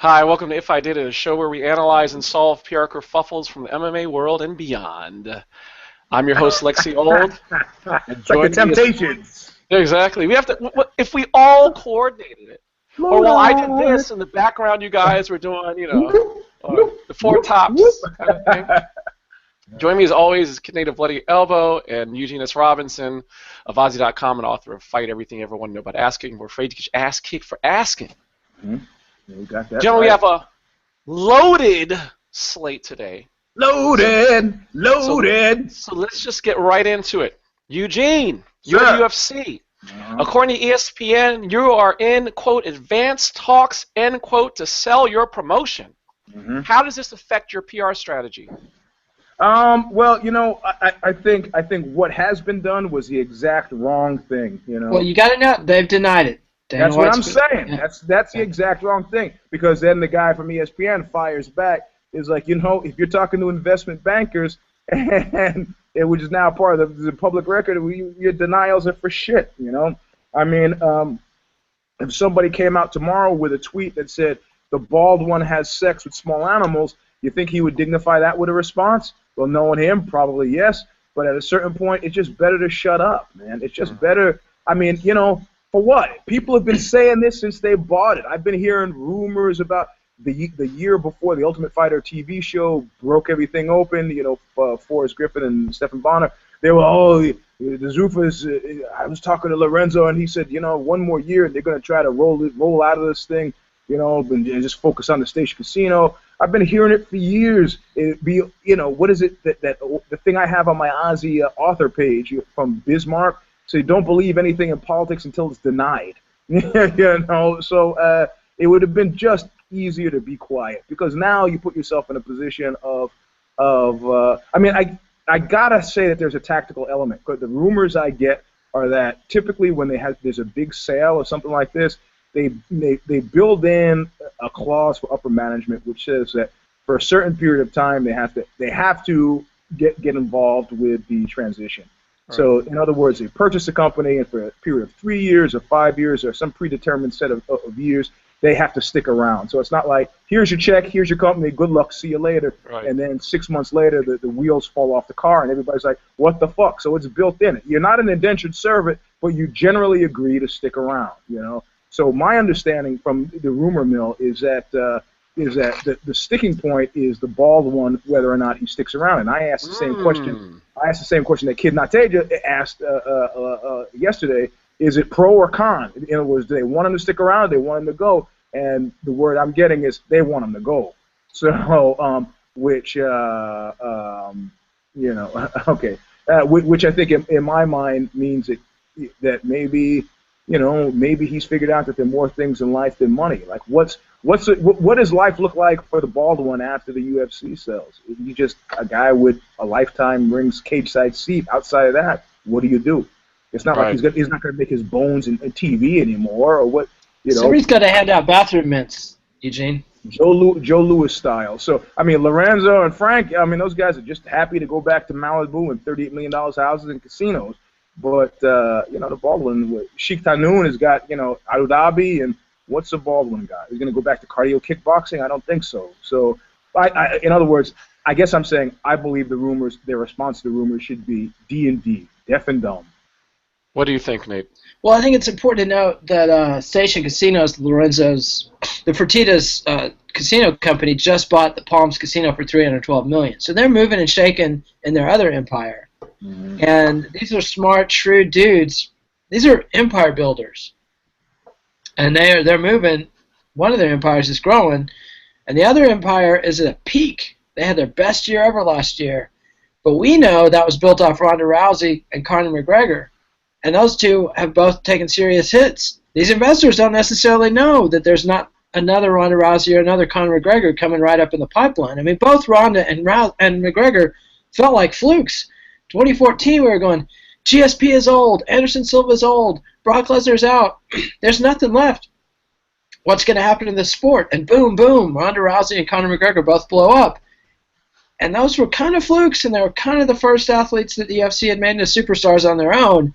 Hi, welcome to If I Did It, a show where we analyze and solve PR kerfuffles from the MMA world and beyond. I'm your host, Lexi Old. It's like the Temptations. Exactly. We have to. If we all coordinated it, or while I did this in the background, you guys were doing, the Four Tops kind of thing. Joining me as always is Kid Native Bloody Elbow and Eugene S. Robinson of Aussie.com and author of Fight Everything Everyone Know About Asking. We're afraid to get your ass kicked for asking. Mm-hmm. You got that. Gentlemen, we have a loaded slate today. Loaded. So let's just get right into it. Eugene, Sir. you're UFC. According to ESPN, you are in, quote, advanced talks, end quote, to sell your promotion. Mm-hmm. How does this affect your PR strategy? Well, I think what has been done was the exact wrong thing. Well, you got to know they've denied it. That's what I'm saying. Yeah. That's the exact wrong thing. Because then the guy from ESPN fires back. Is like, if you're talking to investment bankers, and which is now part of the public record, your denials are for shit. I mean, if somebody came out tomorrow with a tweet that said the bald one has sex with small animals, you think he would dignify that with a response? Well, knowing him, probably yes. But at a certain point, it's just better to shut up, man. It's just better. I mean, for what? People have been saying this since they bought it. I've been hearing rumors about the year before the Ultimate Fighter TV show broke everything open. Forrest Griffin and Stephen Bonner. They were, the Zufas. I was talking to Lorenzo, and he said, one more year, they're going to try to roll out of this thing, and just focus on the Station Casino. I've been hearing it for years. What is it that the thing I have on my Aussie author page from Bismarck? So you don't believe anything in politics until it's denied. So it would have been just easier to be quiet, because now you put yourself in a position of I mean, I gotta say that there's a tactical element, because the rumors I get are that typically when there's a big sale or something like this, they build in a clause for upper management which says that for a certain period of time they have to get involved with the transition. Right. So in other words, they purchase a company, and for a period of 3 years or 5 years or some predetermined set of years, they have to stick around. So it's not like, here's your check, here's your company, good luck, see you later. Right. And then 6 months later, the wheels fall off the car, and everybody's like, what the fuck? So it's built in. You're not an indentured servant, but you generally agree to stick around, So my understanding from the rumor mill is that the sticking point is the bald one, whether or not he sticks around. And I asked the same question. I asked the same question that Kid Nateja asked yesterday. Is it pro or con? In other words, do they want him to stick around? Do they want him to go? And the word I'm getting is they want him to go. So, which which I think in my mind means that maybe he's figured out that there are more things in life than money. Like what does life look like for the bald one after the UFC sells? You just a guy with a lifetime rings cage side seat. Outside of that, what do? It's not like he's not going to make his bones in TV anymore, or what, Somebody's got to hand out bathroom mints, Eugene. Joe Louis style. So, I mean, Lorenzo and Frank, I mean, those guys are just happy to go back to Malibu and $38 million houses and casinos. But, the Baldwin, Sheikh Tanoon has got, Abu Dhabi, and what's the Baldwin got? He's going to go back to cardio kickboxing? I don't think so. So, in other words, I guess I'm saying I believe their response to the rumors should be D&D, deaf and dumb. What do you think, Nate? Well, I think it's important to note that Station Casinos, the Fertitta's casino company, just bought the Palms Casino for $312 million. So they're moving and shaking in their other empire. Mm-hmm. And these are smart, shrewd dudes. These are empire builders. And they're moving. One of their empires is growing, and the other empire is at a peak. They had their best year ever last year. But we know that was built off Ronda Rousey and Conor McGregor. And those two have both taken serious hits. These investors don't necessarily know that there's not another Ronda Rousey or another Conor McGregor coming right up in the pipeline. I mean, both Ronda and McGregor felt like flukes. 2014, we were going, GSP is old, Anderson Silva's old, Brock Lesnar's out. There's nothing left. What's going to happen in this sport? And boom, boom, Ronda Rousey and Conor McGregor both blow up. And those were kind of flukes, and they were kind of the first athletes that the UFC had made into superstars on their own,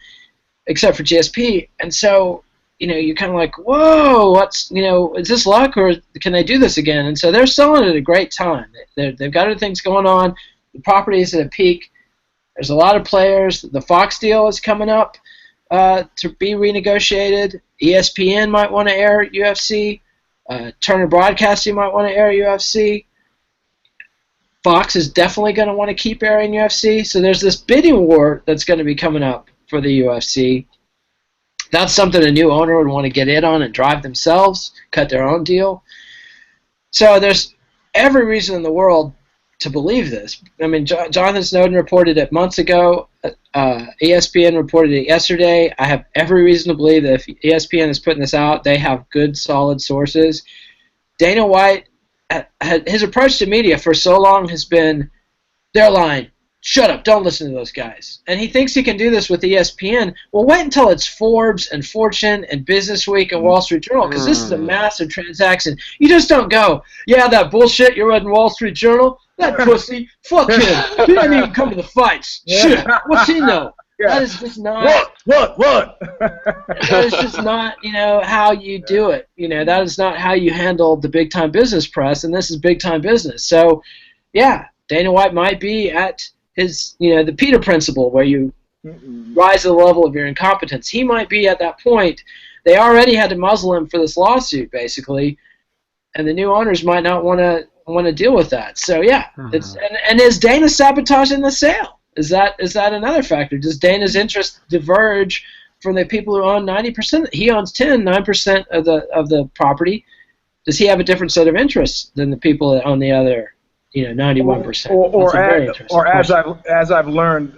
except for GSP. And so you're kind of like, whoa, is this luck or can they do this again? And so they're selling at a great time. They've got other things going on. The property is at a peak. There's a lot of players. The Fox deal is coming up to be renegotiated. ESPN might want to air UFC. Turner Broadcasting might want to air UFC. Fox is definitely going to want to keep airing UFC. So there's this bidding war that's going to be coming up for the UFC. That's something a new owner would want to get in on and drive themselves, cut their own deal. So there's every reason in the world to believe this. I mean, Jonathan Snowden reported it months ago. ESPN reported it yesterday. I have every reason to believe that if ESPN is putting this out, they have good, solid sources. Dana White, his approach to media for so long has been, they're lying. Shut up, don't listen to those guys. And he thinks he can do this with ESPN. Well, wait until it's Forbes and Fortune and Business Week and Wall Street Journal, because this is a massive transaction. You just don't go, yeah, that bullshit you read in Wall Street Journal, that pussy, fuck him. He didn't even come to the fights. Shit, what's he know? Yeah. That is just not. What? That is just not, how you do it. That is not how you handle the big time business press, and this is big time business. So, yeah, Dana White might be at his, the Peter principle, where you rise to the level of your incompetence. He might be at that point. They already had to muzzle him for this lawsuit, basically, and the new owners might not want to deal with that. So yeah, and is Dana sabotaging the sale? Is that another factor? Does Dana's interest diverge from the people who own 90%? He owns 9% of the property. Does he have a different set of interests than the people that own the other? 91%. Or as I've learned,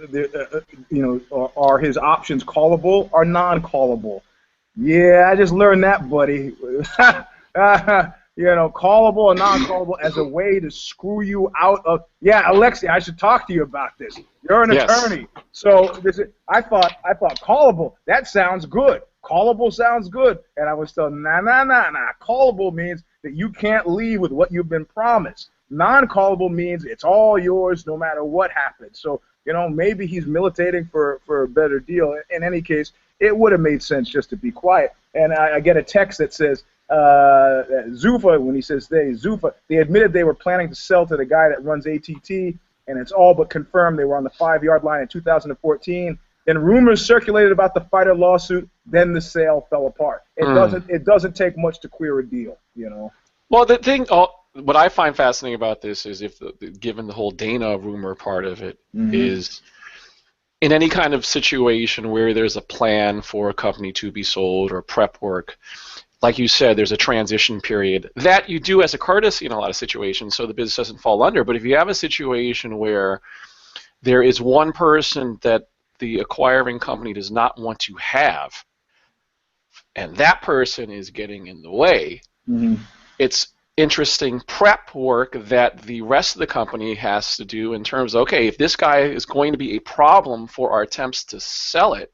are his options callable or non-callable? Yeah, I just learned that, buddy. Callable or non-callable as a way to screw you out of. Yeah, Alexi, I should talk to you about this. You're an attorney, so I thought callable. That sounds good. Callable sounds good, and I was told, nah. Callable means that you can't leave with what you've been promised. Non-callable means it's all yours no matter what happens. So, maybe he's militating for a better deal. In any case, it would have made sense just to be quiet. And I get a text that says, Zuffa, when he says Zuffa, they admitted they were planning to sell to the guy that runs ATT, and it's all but confirmed they were on the 5-yard line in 2014. Then rumors circulated about the fighter lawsuit, then the sale fell apart. It doesn't take much to queer a deal, Well, the thing... what I find fascinating about this is given the whole Dana rumor part of it, is in any kind of situation where there's a plan for a company to be sold or prep work, like you said, there's a transition period that you do as a courtesy in a lot of situations so the business doesn't fall under. But if you have a situation where there is one person that the acquiring company does not want to have, and that person is getting in the way, it's interesting prep work that the rest of the company has to do in terms of, okay, if this guy is going to be a problem for our attempts to sell it,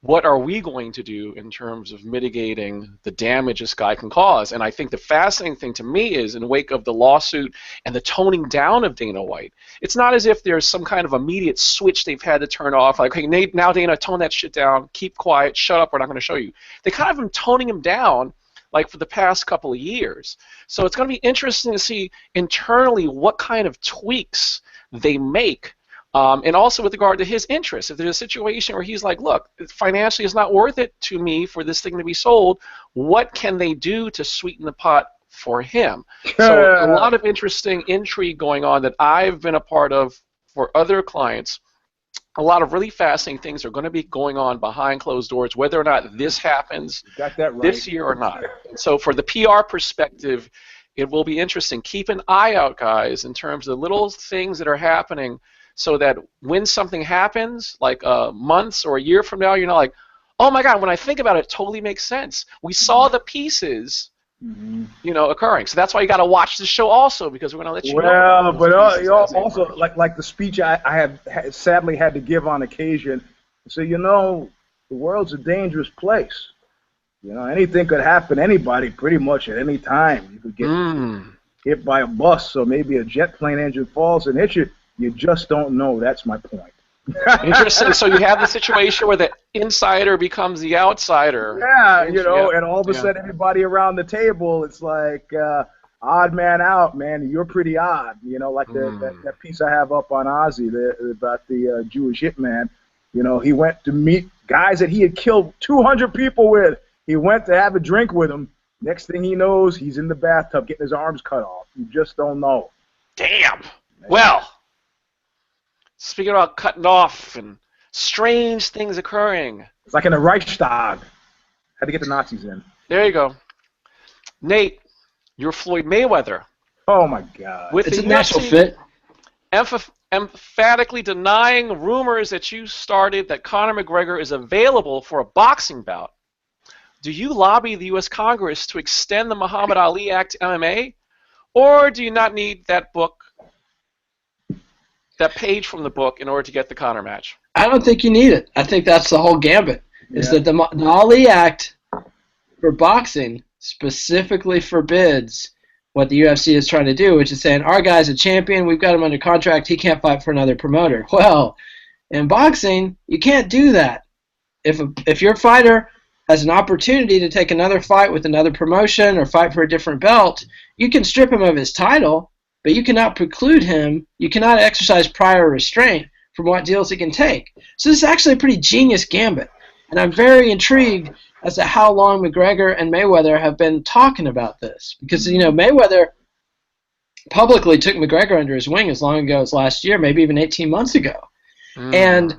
what are we going to do in terms of mitigating the damage this guy can cause? And I think the fascinating thing to me is, in the wake of the lawsuit and the toning down of Dana White, it's not as if there's some kind of immediate switch they've had to turn off, like, hey, now Dana, tone that shit down, keep quiet, shut up, we're not going to show you. They kind of been toning him down like for the past couple of years. So it's going to be interesting to see internally what kind of tweaks they make, and also with regard to his interests. If there's a situation where he's like, look, financially it's not worth it to me for this thing to be sold, what can they do to sweeten the pot for him? So a lot of interesting intrigue going on that I've been a part of for other clients. A lot of really fascinating things are going to be going on behind closed doors, whether or not this happens this year or not. And so for the PR perspective, it will be interesting. Keep an eye out, guys, in terms of little things that are happening so that when something happens, like months or a year from now, you're not like, oh, my God, when I think about it, it totally makes sense. We saw the pieces occurring. So that's why you got to watch the show also, because we're going to let you know. Well, but also, like the speech I have sadly had to give on occasion, so the world's a dangerous place. Anything could happen to anybody pretty much at any time. You could get hit by a bus, or maybe a jet plane engine falls and hits you. You just don't know. That's my point. Interesting. So you have the situation where the insider becomes the outsider. Yeah, and all of a sudden everybody around the table, it's like odd man out, man. You're pretty odd, like that piece I have up on Ozzy about the Jewish hitman. He went to meet guys that he had killed 200 people with. He went to have a drink with them. Next thing he knows, he's in the bathtub getting his arms cut off. You just don't know. Damn. Well, speaking about cutting off and strange things occurring. It's like in the Reichstag. Had to get the Nazis in. There you go. Nate, you're Floyd Mayweather. Oh, my God. It's a natural fit. Emphatically denying rumors that you started that Conor McGregor is available for a boxing bout. Do you lobby the U.S. Congress to extend the Muhammad Ali Act to MMA, or do you not need that book, that page from the book, in order to get the Conor match? I don't think you need it. I think that's the whole gambit, is that the Ali Act for boxing specifically forbids what the UFC is trying to do, which is saying, our guy's a champion, we've got him under contract, he can't fight for another promoter. Well, in boxing, you can't do that. If your fighter has an opportunity to take another fight with another promotion or fight for a different belt, you can strip him of his title, but you cannot preclude him, you cannot exercise prior restraint from what deals he can take. So this is actually a pretty genius gambit, and I'm very intrigued as to how long McGregor and Mayweather have been talking about this. Because, Mayweather publicly took McGregor under his wing as long ago as last year, maybe even 18 months ago. And,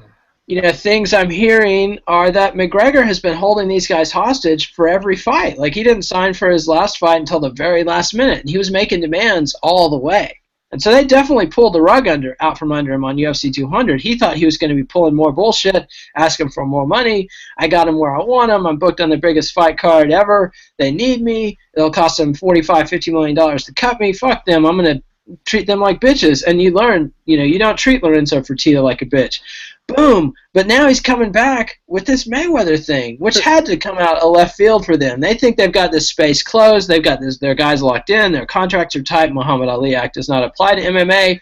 things I'm hearing are that McGregor has been holding these guys hostage for every fight. Like, he didn't sign for his last fight until the very last minute, and he was making demands all the way. And so they definitely pulled the rug out from under him on UFC 200. He thought he was going to be pulling more bullshit, asking for more money. I got him where I want him. I'm booked on the biggest fight card ever. They need me. It'll cost them $45, $50 million to cut me. Fuck them. I'm going to treat them like bitches. And you learn, you don't treat Lorenzo Fertitta like a bitch. Boom. But now he's coming back with this Mayweather thing, which had to come out of left field for them. They think they've got this space closed. They've got their guys locked in. Their contracts are tight. Muhammad Ali Act does not apply to MMA.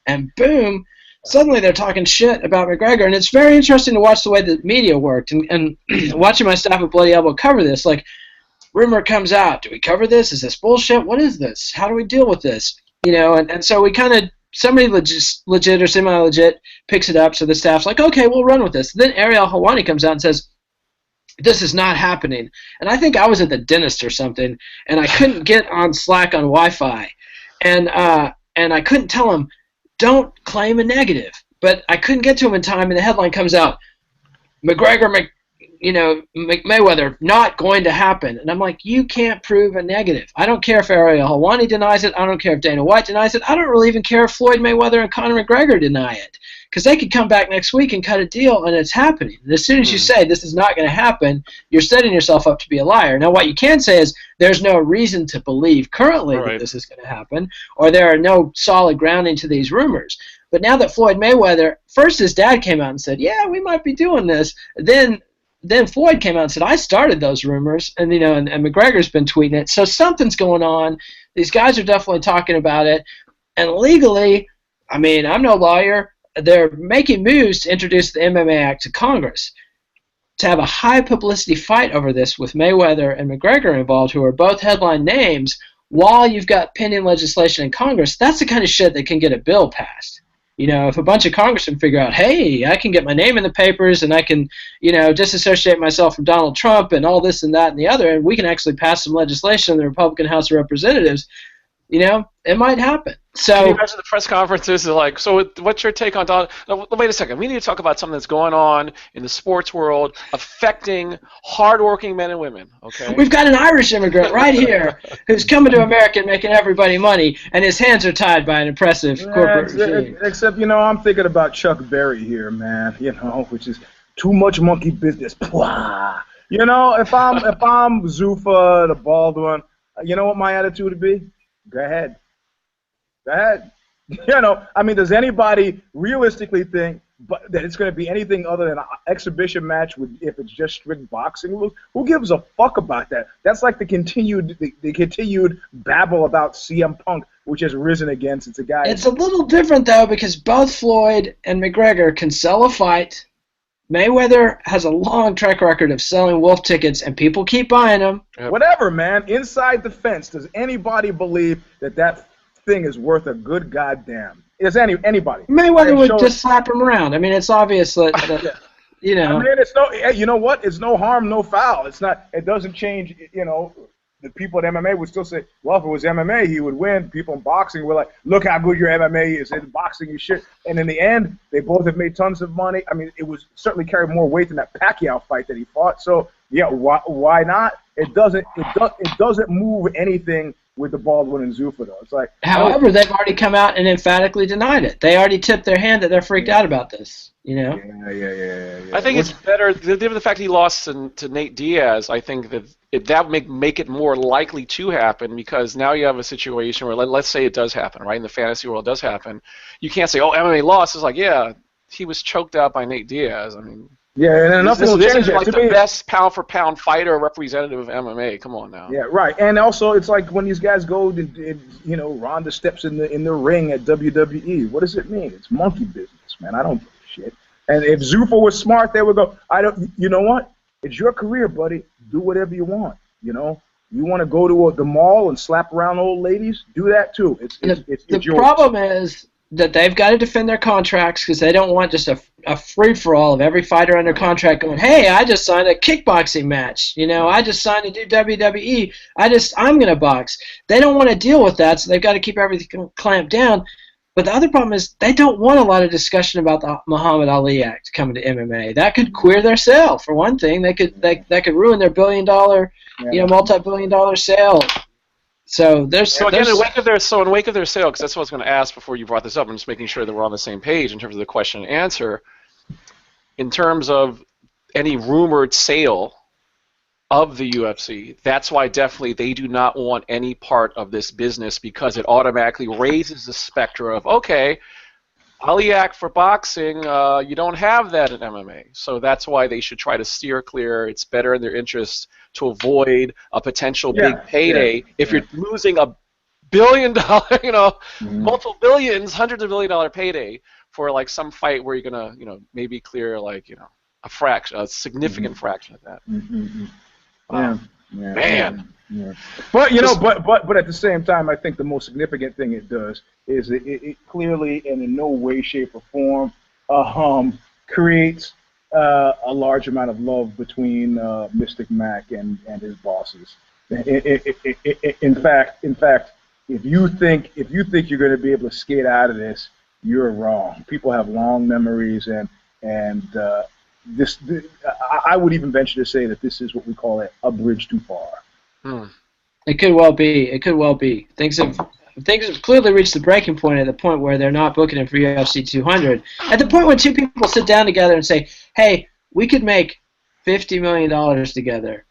And boom, suddenly they're talking shit about McGregor. And it's very interesting to watch the way the media worked. And watching my staff at Bloody Elbow cover this, like, rumor comes out. Do we cover this? Is this bullshit? What is this? How do we deal with this? And so we kind of, somebody legit or semi-legit picks it up, so the staff's like, okay, we'll run with this. Then Ariel Helwani comes out and says, this is not happening. And I think I was at the dentist or something, and I couldn't get on Slack on Wi-Fi. And I couldn't tell him, don't claim a negative. But I couldn't get to him in time, and the headline comes out, Mayweather not going to happen. And I'm like, you can't prove a negative. I don't care if Ariel Helwani denies it. I don't care if Dana White denies it. I don't really even care if Floyd Mayweather and Conor McGregor deny it. Because they could come back next week and cut a deal, and it's happening. And as soon as you say this is not going to happen, you're setting yourself up to be a liar. Now, what you can say is there's no reason to believe currently that this is going to happen, or there are no solid grounding to these rumors. But now that Floyd Mayweather, first his dad came out and said, yeah, we might be doing this. Then Floyd came out and said, I started those rumors, and and McGregor's been tweeting it. So something's going on. These guys are definitely talking about it. And legally, I mean, I'm no lawyer. They're making moves to introduce the MMA Act to Congress. To have a high publicity fight over this with Mayweather and McGregor involved, who are both headline names, while you've got pending legislation in Congress, that's the kind of shit that can get a bill passed. If a bunch of congressmen figure out, hey, I can get my name in the papers and I can, disassociate myself from Donald Trump and all this and that and the other, and we can actually pass some legislation in the Republican House of Representatives, it might happen. So can you imagine the press conferences are like, so what's your take on Donald? No, wait a second. We need to talk about something that's going on in the sports world affecting hardworking men and women, okay? We've got an Irish immigrant right here who's coming to America and making everybody money, and his hands are tied by an oppressive corporate regime. Except, I'm thinking about Chuck Berry here, man, which is too much monkey business. Blah. If I'm Zuffa, the Baldwin, you know what my attitude would be? Go ahead. Does anybody realistically think but that it's going to be anything other than an exhibition match if it's just strict boxing rules. Who gives a fuck about that? That's like the continued babble about CM Punk, which has risen again since a guy. It's a little different though, because both Floyd and McGregor can sell a fight. Mayweather has a long track record of selling wolf tickets, and people keep buying them. Whatever, man. Inside the fence, does anybody believe that thing is worth a good goddamn? Is anybody? Mayweather would just slap him around. I mean, it's obvious that you know. I mean, it's no. You know what? It's no harm, no foul. It's not. It doesn't change. You know, the people at MMA would still say, well, if it was MMA, he would win. People in boxing were like, look how good your MMA is. And boxing is shit. And in the end, they both have made tons of money. I mean, it was certainly carried more weight than that Pacquiao fight that he fought. So yeah, why not? It doesn't move anything with the Baldwin and Zuffa though. It's like, however, they've already come out and emphatically denied it. They already tipped their hand that they're freaked out about this. You know? Yeah. I think it's better, given the fact he lost to Nate Diaz, I think that would make it more likely to happen, because now you have a situation where, let's say it does happen, right? In the fantasy world, it does happen. You can't say, oh, MMA lost. It's like, yeah, he was choked out by Nate Diaz. I mean, yeah, and nothing will change. This is like the best pound-for-pound fighter representative of MMA. Come on now. Yeah, right. And also, it's like when these guys go, you know, Ronda steps in the ring at WWE. What does it mean? It's monkey business, man. I don't give a shit. And if Zuffa was smart, they would go, you know what? It's your career, buddy. Do whatever you want. You know, you want to go to the mall and slap around old ladies? Do that too. It's the yours. problem is that they've got to defend their contracts, because they don't want just a free-for-all of every fighter under contract going, hey, I just signed a kickboxing match. You know, I just signed to do WWE. I'm going to box. They don't want to deal with that, so they've got to keep everything clamped down. But the other problem is they don't want a lot of discussion about the Muhammad Ali Act coming to MMA. That could queer their sale, for one thing. That could ruin their billion-dollar, multi-billion-dollar sale. So in wake of their sale, because that's what I was going to ask before you brought this up. I'm just making sure that we're on the same page in terms of the question and answer. In terms of any rumored sale of the UFC, that's why definitely they do not want any part of this business, because it automatically raises the specter of, okay, Ali Act for boxing, you don't have that in MMA. So that's why they should try to steer clear. It's better in their interest to avoid a potential big payday. If you're losing $1 billion, multiple billions, hundreds of $1 billion payday for like some fight where you're gonna, maybe clear like, a significant fraction of that. Man. Yeah. But but at the same time, I think the most significant thing it does is it clearly and in no way, shape, or form creates a large amount of love between Mystic Mac and his bosses. In fact, if you think you're going to be able to skate out of this, you're wrong. People have long memories, and this I would even venture to say that this is what we call a bridge too far. It could well be. Things have clearly reached the breaking point, at the point where they're not booking him for UFC 200. At the point when two people sit down together and say, hey, we could make $50 million together,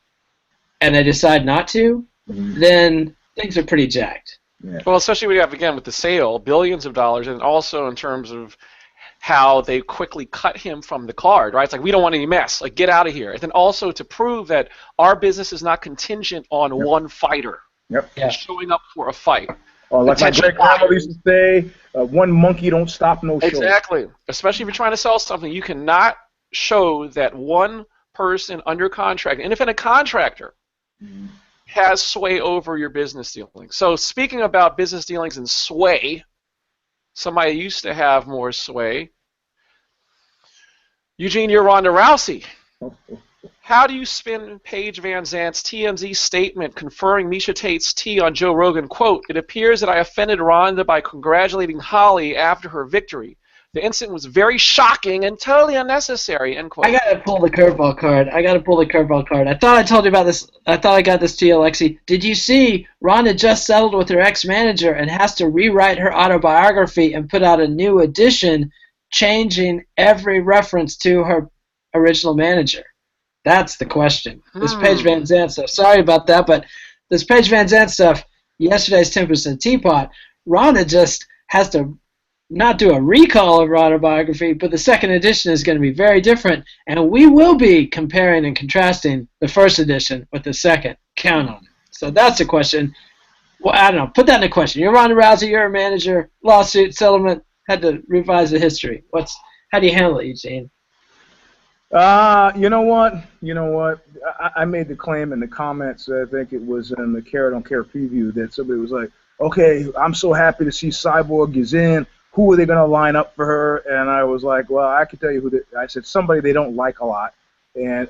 and they decide not to, then things are pretty jacked. Yeah. Well, especially when you have, again, with the sale, billions of dollars, and also in terms of how they quickly cut him from the card, right? It's like, we don't want any mess. Like, get out of here. And then also to prove that our business is not contingent on one fighter showing up for a fight. Like my great grandma used to say, one monkey don't stop no show. Exactly. Especially if you're trying to sell something, you cannot show that one person under contract, independent contractor, has sway over your business dealings. So speaking about business dealings and sway, somebody used to have more sway. Eugene, you're Ronda Rousey. How do you spin Paige Van Zant's TMZ statement conferring Misha Tate's tea on Joe Rogan? Quote, it appears that I offended Ronda by congratulating Holly after her victory. The incident was very shocking and totally unnecessary, end quote. I gotta pull the curveball card. I thought I told you about this. I thought I got this to you, Alexi. Did you see Ronda just settled with her ex-manager and has to rewrite her autobiography and put out a new edition, changing every reference to her original manager? That's the question. This Paige Van Zant stuff. Sorry about that, but this Paige Van Zant stuff, yesterday's 10% teapot, Ronda just has to not do a recall of her autobiography, but the second edition is going to be very different, and we will be comparing and contrasting the first edition with the second. Count on it. So that's the question. Well, I don't know. Put that in a question. You're Ronda Rousey. You're a manager. Lawsuit, settlement. Had to revise the history. How do you handle it, Eugene? You know what? I made the claim in the comments. I think it was in the Care Don't Care preview that somebody was like, "Okay, I'm so happy to see Cyborg is in. Who are they going to line up for her?" And I was like, "Well, I can tell you who." I said somebody they don't like a lot,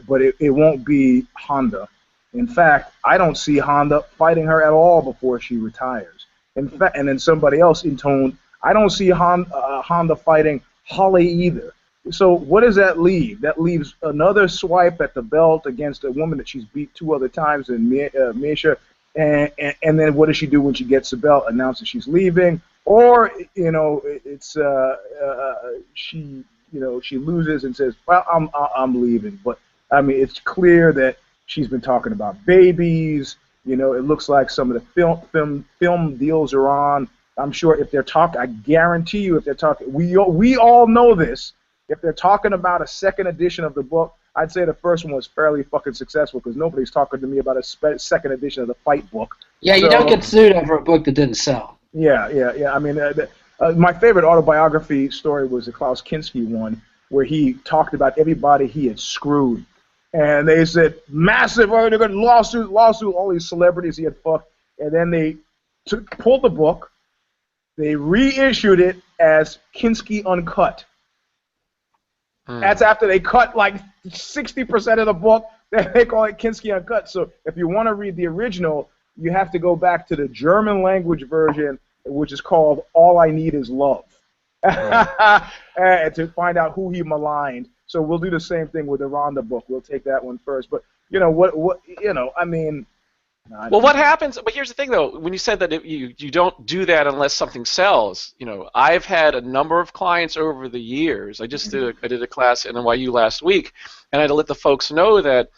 but it won't be Honda. In fact, I don't see Honda fighting her at all before she retires. In fact, and then somebody else intoned, I don't see Honda fighting Holly either. So what does that leave? That leaves another swipe at the belt against a woman that she's beat 2 other times in Misha. And then what does she do when she gets the belt? Announces she's leaving, or it's she loses and says, "Well, I'm leaving." But I mean, it's clear that she's been talking about babies. It looks like some of the film deals are on. I'm sure if they're talking, I guarantee you, if they're talking, we all know this. If they're talking about a second edition of the book, I'd say the first one was fairly fucking successful because nobody's talking to me about a second edition of the fight book. Yeah, you don't get sued over a book that didn't sell. Yeah. I mean, my favorite autobiography story was the Klaus Kinski one, where he talked about everybody he had screwed. And they said, massive, they're going to lawsuit, all these celebrities he had fucked. And then they pulled the book, they reissued it as Kinski Uncut. That's after they cut like 60% of the book. They call it Kinski Uncut. So if you want to read the original, you have to go back to the German language version, which is called All I Need Is Love, to find out who he maligned. So we'll do the same thing with the Ronda book. We'll take that one first. But I mean. Well, what happens? But here's the thing, though. When you said that you don't do that unless something sells, I've had a number of clients over the years. I did a class in NYU last week, and I had to let the folks know that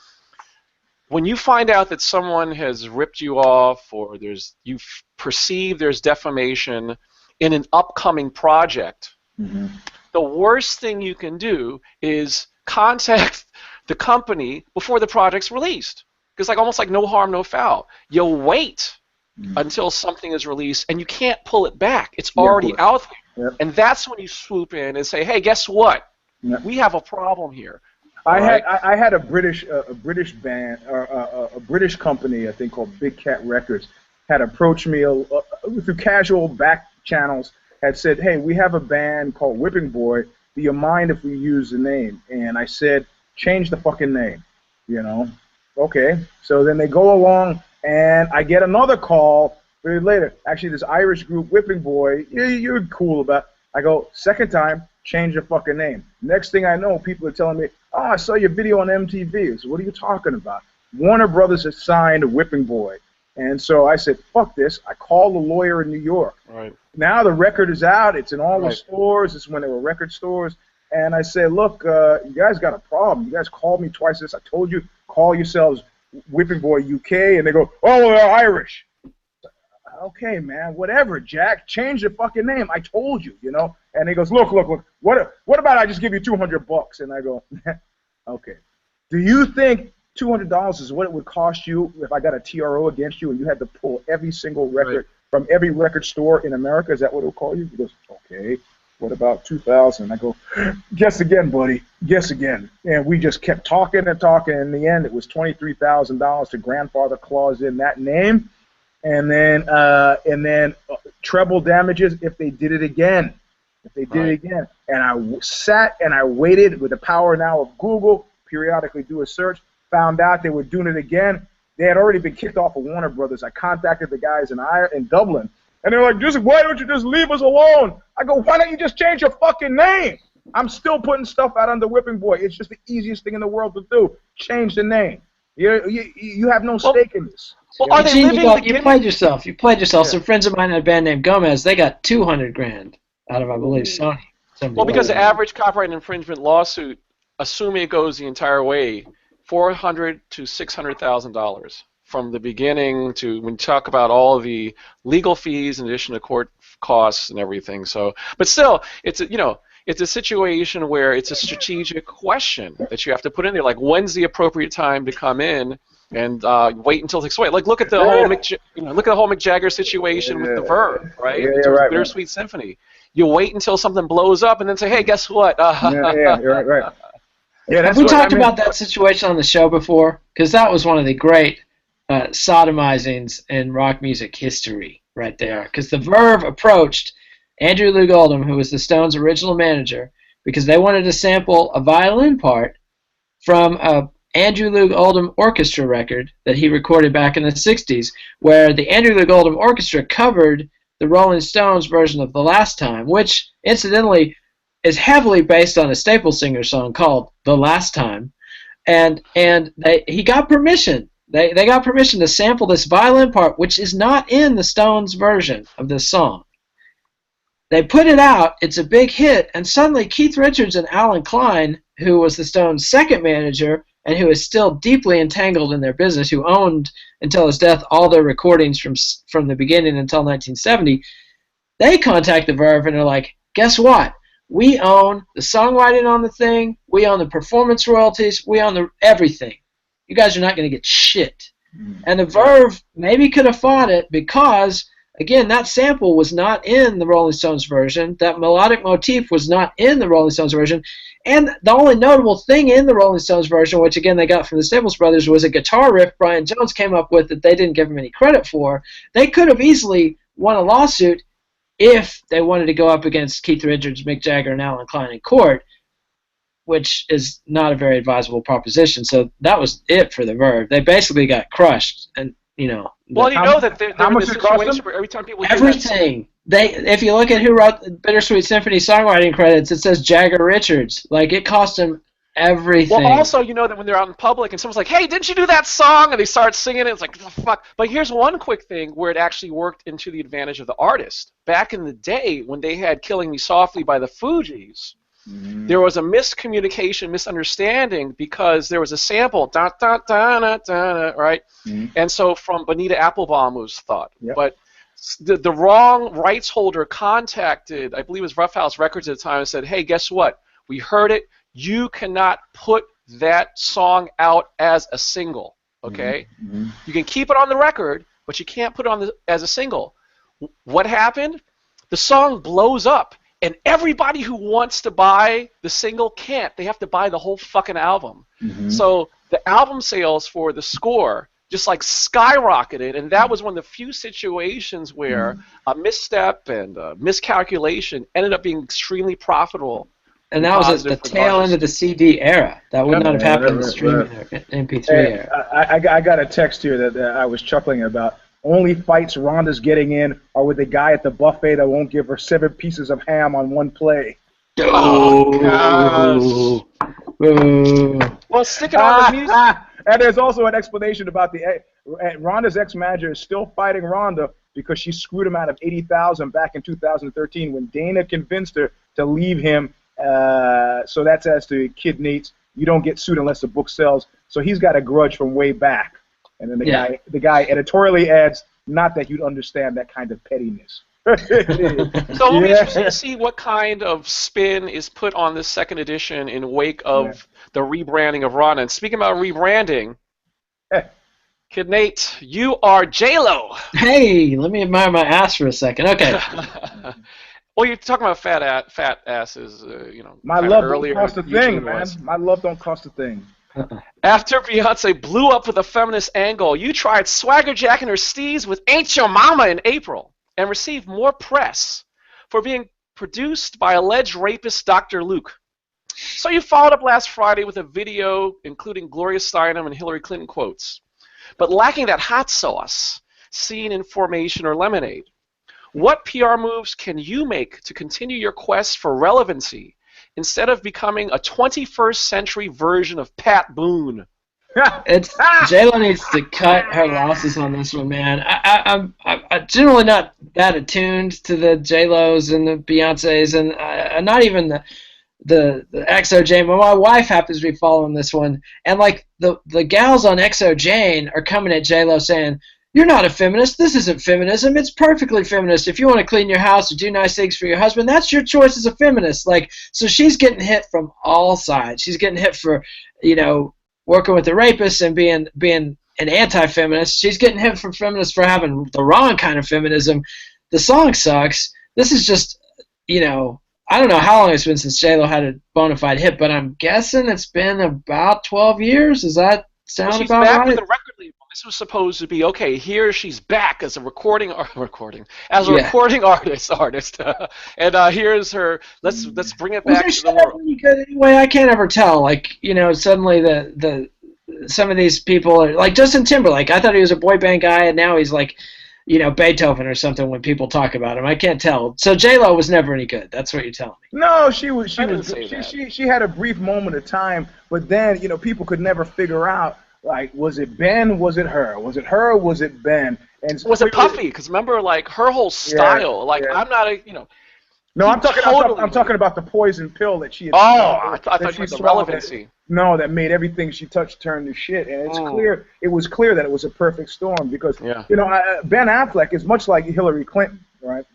when you find out that someone has ripped you off, or you perceive there's defamation in an upcoming project, the worst thing you can do is contact the company before the project's released. Because almost like no harm, no foul. You'll wait until something is released, and you can't pull it back. It's already out there. Yep. And that's when you swoop in and say, hey, guess what? Yep. We have a problem here. I had a British band, or a British company, I think called Big Cat Records, had approached me through casual back channels, had said, hey, we have a band called Whipping Boy. Do you mind if we use the name? And I said, change the fucking name, Okay, so then they go along, and I get another call very later. Actually, this Irish group, Whipping Boy, you're cool about. I go, second time, change the fucking name. Next thing I know, people are telling me, oh, I saw your video on MTV. So what are you talking about? Warner Brothers has signed Whipping Boy. And so I said, fuck this. I called a lawyer in New York. Right. Now the record is out. It's in all the stores. It's when there were record stores. And I said, look, you guys got a problem. You guys called me twice this. I told you, call yourselves Whipping Boy UK. And they go, oh, they're Irish. Okay, man, whatever, Jack. Change the fucking name. I told you, And he goes, look. What about I just give you $200? And I go, okay. Do you think $200 is what it would cost you if I got a TRO against you and you had to pull every single record from every record store in America? Is that what it would call you? He goes, okay. What about 2,000? I go, guess again, buddy. Guess again. And we just kept talking and talking. In the end, it was $23,000 to grandfather clause in that name, and then treble damages if they did it again. If they did it again. And I sat and I waited with the power now of Google, periodically do a search, found out they were doing it again. They had already been kicked off of Warner Brothers. I contacted the guys in Dublin. And they're like, why don't you just leave us alone? I go, why don't you just change your fucking name? I'm still putting stuff out under Whipping Boy. It's just the easiest thing in the world to do. Change the name. You have no stake in this. Well, are they living? You played yourself. You played yourself. Some friends of mine had a band named Gomez. They got $200,000 out of, I believe, Sony. Well, because the average copyright infringement lawsuit, assuming it goes the entire way, $400,000 to $600,000 from the beginning to when you talk about all of the legal fees in addition to court costs and everything. So, but still, it's it's a situation where it's a strategic question that you have to put in there. Like, when's the appropriate time to come in and wait until it takes away? Like, look at the whole look at the whole Mick Jagger situation with the Verve, right? Yeah, In terms right, of Bittersweet Symphony. You wait until something blows up and then say, hey, guess what? You're right. Yeah, Have we talked about that situation on the show before? Because that was one of the great sodomizings in rock music history right there. Because the Verve approached Andrew Loog Oldham, who was the Stones' original manager, because they wanted to sample a violin part from a Andrew Loog Oldham orchestra record that he recorded back in the 60s, where the Andrew Loog Oldham Orchestra covered the Rolling Stones version of The Last Time, which, incidentally, is heavily based on a Staple Singers song called The Last Time. And he got permission. They got permission to sample this violin part, which is not in the Stones version of this song. They put it out, it's a big hit, and suddenly Keith Richards and Alan Klein, who was the Stones' second manager and who is still deeply entangled in their business, who owned until his death all their recordings from the beginning until 1970, they contact the Verve and are like, guess what? We own the songwriting on the thing, we own the performance royalties, we own everything. You guys are not going to get shit. And the Verve maybe could have fought it because, again, that sample was not in the Rolling Stones version. That melodic motif was not in the Rolling Stones version. And the only notable thing in the Rolling Stones version, which, again, they got from the Staples Brothers, was a guitar riff Brian Jones came up with that they didn't give him any credit for. They could have easily won a lawsuit if they wanted to go up against Keith Richards, Mick Jagger, and Alan Klein in court, which is not a very advisable proposition. So that was it for the Verve. They basically got crushed, and well, that they're in this situation where every time people hear everything. If you look at who wrote the Bittersweet Symphony songwriting credits, it says Jagger Richards. Like, it cost them everything. Well, also, that when they're out in public and someone's like, hey, didn't you do that song? And they start singing it, it's like, what the fuck? But here's one quick thing where it actually worked into the advantage of the artist. Back in the day, when they had Killing Me Softly by the Fugees, there was a miscommunication, misunderstanding, because there was a sample, da da da da da, right? And so from Bonita Applbaum was thought. Yep. But the wrong rights holder contacted, I believe it was Rough House Records at the time, and said, hey, guess what? We heard it. You cannot put that song out as a single, okay? You can keep it on the record, but you can't put it as a single. What happened? The song blows up. And everybody who wants to buy the single can't. They have to buy the whole fucking album. So the album sales for the score just like skyrocketed, and that was one of the few situations where a misstep and a miscalculation ended up being extremely profitable. And that was at the tail end of the CD era. That would not have happened in the streaming MP3 era. I got a text here that I was chuckling about. Only fights Ronda's getting in are with the guy at the buffet that won't give her 7 pieces of ham on one play. Oh, gosh. Well, stick it on the music. And there's also an explanation about Ronda's ex-manager is still fighting Ronda because she screwed him out of $80,000 back in 2013 when Dana convinced her to leave him. So that's as to Kid Nate's. You don't get sued unless the book sells. So he's got a grudge from way back. And then the guy editorially adds, not that you'd understand that kind of pettiness. So it'll be interesting to see what kind of spin is put on this second edition in wake of the rebranding of Ronda. And speaking about rebranding, Kid Nate, you are J-Lo. Hey, let me admire my ass for a second. Okay. Well, you're talking about fat asses, My love don't cost a thing, man. My love don't cost a thing. After Beyonce blew up with a feminist angle, you tried swagger jacking her steez with Ain't Your Mama in April and received more press for being produced by alleged rapist Dr. Luke. So you followed up last Friday with a video including Gloria Steinem and Hillary Clinton quotes, but lacking that hot sauce seen in Formation or Lemonade. What PR moves can you make to continue your quest for relevancy instead of becoming a 21st century version of Pat Boone? J-Lo needs to cut her losses on this one, man. I'm generally not that attuned to the J-Los and the Beyoncés, and not even XO Jane, but my wife happens to be following this one, and like the gals on XO Jane are coming at J-Lo saying, "You're not a feminist. This isn't feminism. It's perfectly feminist. If you want to clean your house or do nice things for your husband, that's your choice as a feminist." Like, so she's getting hit from all sides. She's getting hit for, working with the rapists and being an anti-feminist. She's getting hit from feminists for having the wrong kind of feminism. The song sucks. This is just, I don't know how long it's been since J-Lo had a bona fide hit, but I'm guessing it's been about 12 years. Does that sound she's about back right? with a record label. This was supposed to be, okay, here she's back as a recording artist, and here's her. Let's bring it back to the world. Any good anyway? I can't ever tell. Like, suddenly some of these people are like Justin Timberlake. I thought he was a boy band guy, and now he's like, Beethoven or something when people talk about him. I can't tell. So J-Lo was never any good. That's what you're telling me. No, she was. She had a brief moment of time, but then people could never figure out, like, was it Ben? Was it her? Was it her? Was it Ben? And was it Puffy? Because remember, like, her whole style. I'm not a No, I'm talking about the poison pill that she had. I thought you meant the relevancy. That made everything she touched turn to shit, and it's clear. It was clear that it was a perfect storm because Ben Affleck is much like Hillary Clinton, right?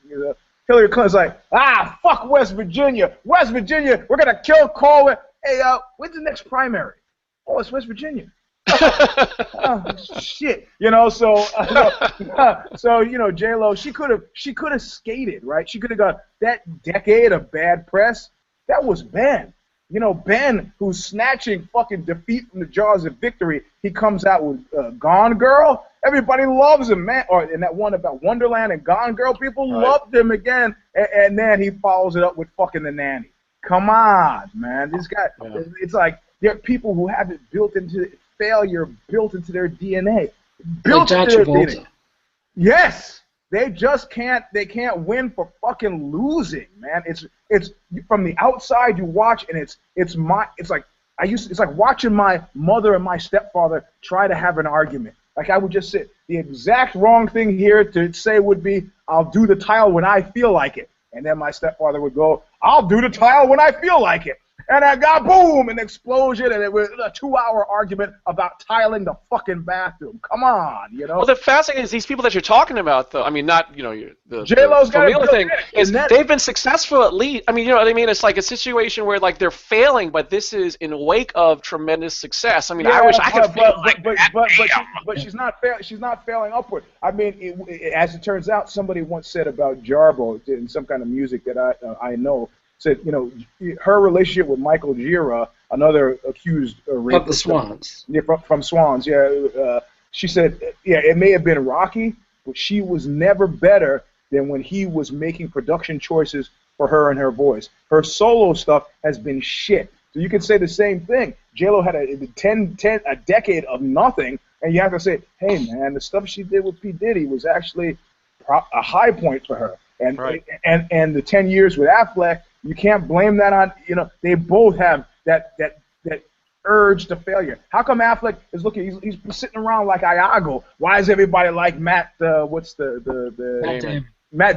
Hillary Clinton's like, fuck West Virginia. West Virginia, we're gonna kill Coleman. Hey, when's the next primary? Oh, it's West Virginia. Oh, shit, so J-Lo, she could have skated, right? She could have got that decade of bad press. That was Ben. Ben, who's snatching fucking defeat from the jaws of victory. He comes out with Gone Girl. Everybody loves him, man. Or in that one about Wonderland and Gone Girl, people loved him again. And then he follows it up with fucking The Nanny. Come on, man. This guy, it's like there are people who have it built into failure, built into their DNA. Built into their DNA. Yes. They just can't. They can't win for fucking losing, man. It's from the outside you watch, and it's like watching my mother and my stepfather try to have an argument. Like, I would just say the exact wrong thing here to say would be, "I'll do the tile when I feel like it," and then my stepfather would go, "I'll do the tile when I feel like it." And I got, boom, an explosion, and it was a 2-hour argument about tiling the fucking bathroom. Come on, Well, the fascinating is these people that you're talking about, though. I mean, not, the J-Lo's got the thing is they've been successful at least. I mean, you know what I mean? It's like a situation where, like, they're failing, but this is in wake of tremendous success. I mean, I wish I could fail like that. But she's not failing upward. I mean, as it turns out, somebody once said about Jarbo in some kind of music that I know, said, her relationship with Michael Gira, another accused rapist. Of the Swans. Yeah, from Swans, yeah. She said, it may have been rocky, but she was never better than when he was making production choices for her and her voice. Her solo stuff has been shit. So you could say the same thing. J-Lo had a decade of nothing, and you have to say, hey, man, the stuff she did with P. Diddy was actually a high point for her. And right. and the 10 years with Affleck, you can't blame that on, they both have that urge to failure. How come Affleck is looking, he's sitting around like Iago? Why is everybody like Matt, Matt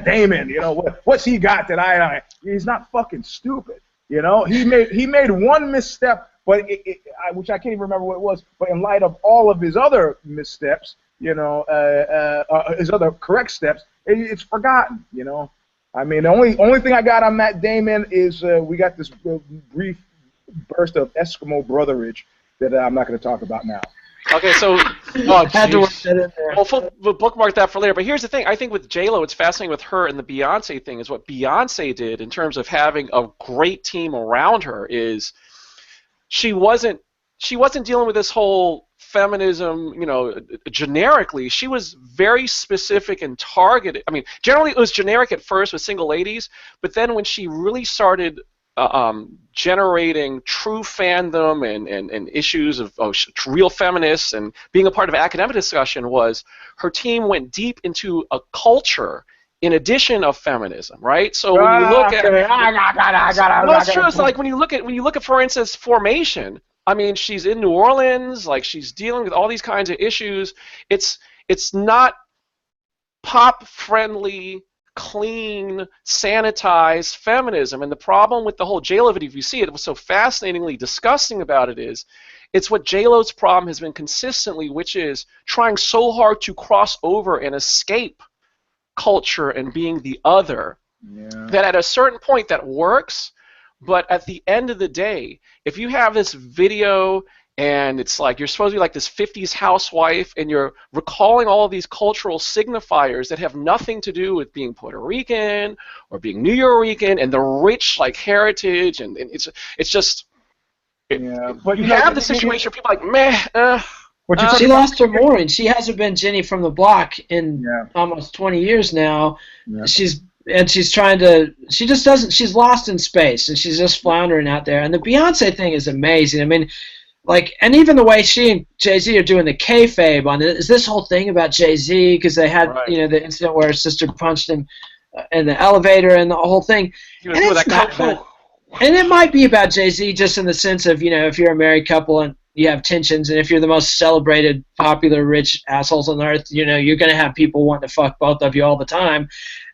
Damon, what's he got that I he's not fucking stupid, he made one misstep, but which I can't even remember what it was, but in light of all of his other missteps, his other correct steps, it's forgotten, I mean, the only thing I got on Matt Damon is we got this brief burst of Eskimo brotherage that I'm not going to talk about now. Okay, so had to work that in there. We'll bookmark that for later. But here's the thing: I think with J-Lo, what's fascinating with her and the Beyonce thing is what Beyonce did in terms of having a great team around her. Is she wasn't dealing with this whole feminism, generically. She was very specific and targeted. I mean, generally it was generic at first with single ladies, but then when she really started generating true fandom and issues of real feminists and being a part of academic discussion, was her team went deep into a culture in addition of feminism, right? So when you look at it's true. It's like when you look at, for instance, Formation. I mean, she's in New Orleans, like she's dealing with all these kinds of issues. It's not pop friendly clean, sanitized feminism. And the problem with the whole J-Lo video, if you see it, what's so fascinatingly disgusting about it is, it's what J-Lo's problem has been consistently, which is trying so hard to cross over and escape culture and being the other, that at a certain point that works, but at the end of the day, if you have this video and it's like you're supposed to be like this 50s housewife and you're recalling all of these cultural signifiers that have nothing to do with being Puerto Rican or being New Yorican and the rich like heritage, and it's just but you have the situation where people are like, meh, she lost her mooring. She hasn't been Jenny from the block in almost 20 years now. She's trying to, she just doesn't, she's lost in space, and she's just floundering out there. And the Beyonce thing is amazing. I mean, like, and even the way she and Jay-Z are doing the kayfabe on it, is this whole thing about Jay-Z, because they had, you know, the incident where his sister punched him in the elevator and the whole thing. And it's not, and it might be about Jay-Z just in the sense of, you know, if you're a married couple and you have tensions, and if you're the most celebrated, popular, rich assholes on earth, you know, you're going to have people wanting to fuck both of you all the time.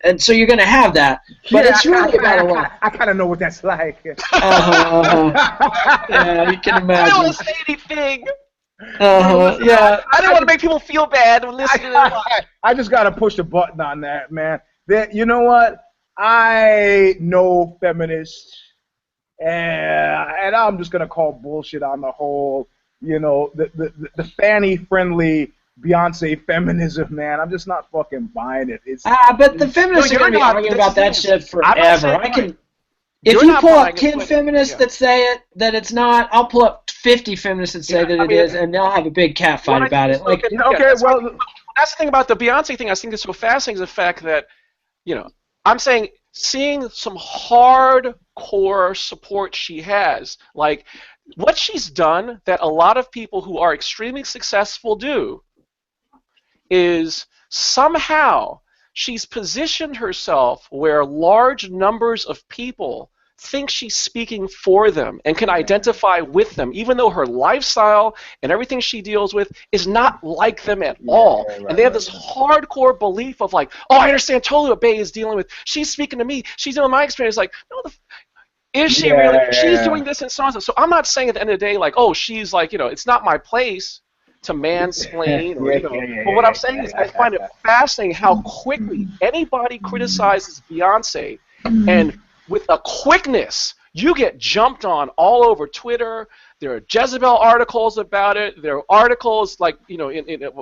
And so you're going to have that. But it's really about a lot. I kind of know what that's like. Yeah, you can imagine. I don't want to say anything. Yeah. I don't want to make people feel bad when listening to I just got to push the button on that, man. You know what? I know feminists. And I'm just gonna call bullshit on the whole, you know, the fanny-friendly Beyonce feminism, man. I'm just not fucking buying it. But the feminists are gonna be arguing about that shit forever. If you pull up 10 feminists that say that it's not, I'll pull up 50 feminists that say that it is, and they'll have a big cat fight about it. Like, that's the thing about the Beyonce thing. I think is so fascinating is the fact that, you know, I'm saying seeing some hardcore support she has, like what she's done that a lot of people who are extremely successful do, is somehow she's positioned herself where large numbers of people think she's speaking for them and can identify with them, even though her lifestyle and everything she deals with is not like them at all. And they have this hardcore belief of like, oh, I understand totally what Bay is dealing with. She's speaking to me. She's dealing with my experience. Like, no, is she really? She's doing this and so on. So I'm not saying at the end of the day, like, oh, she's like, you know, it's not my place to mansplain. Or, you know, but what I'm saying is I find it fascinating how quickly anybody criticizes Beyonce, and with a quickness, you get jumped on all over Twitter. There are Jezebel articles about it. There are articles like, you know,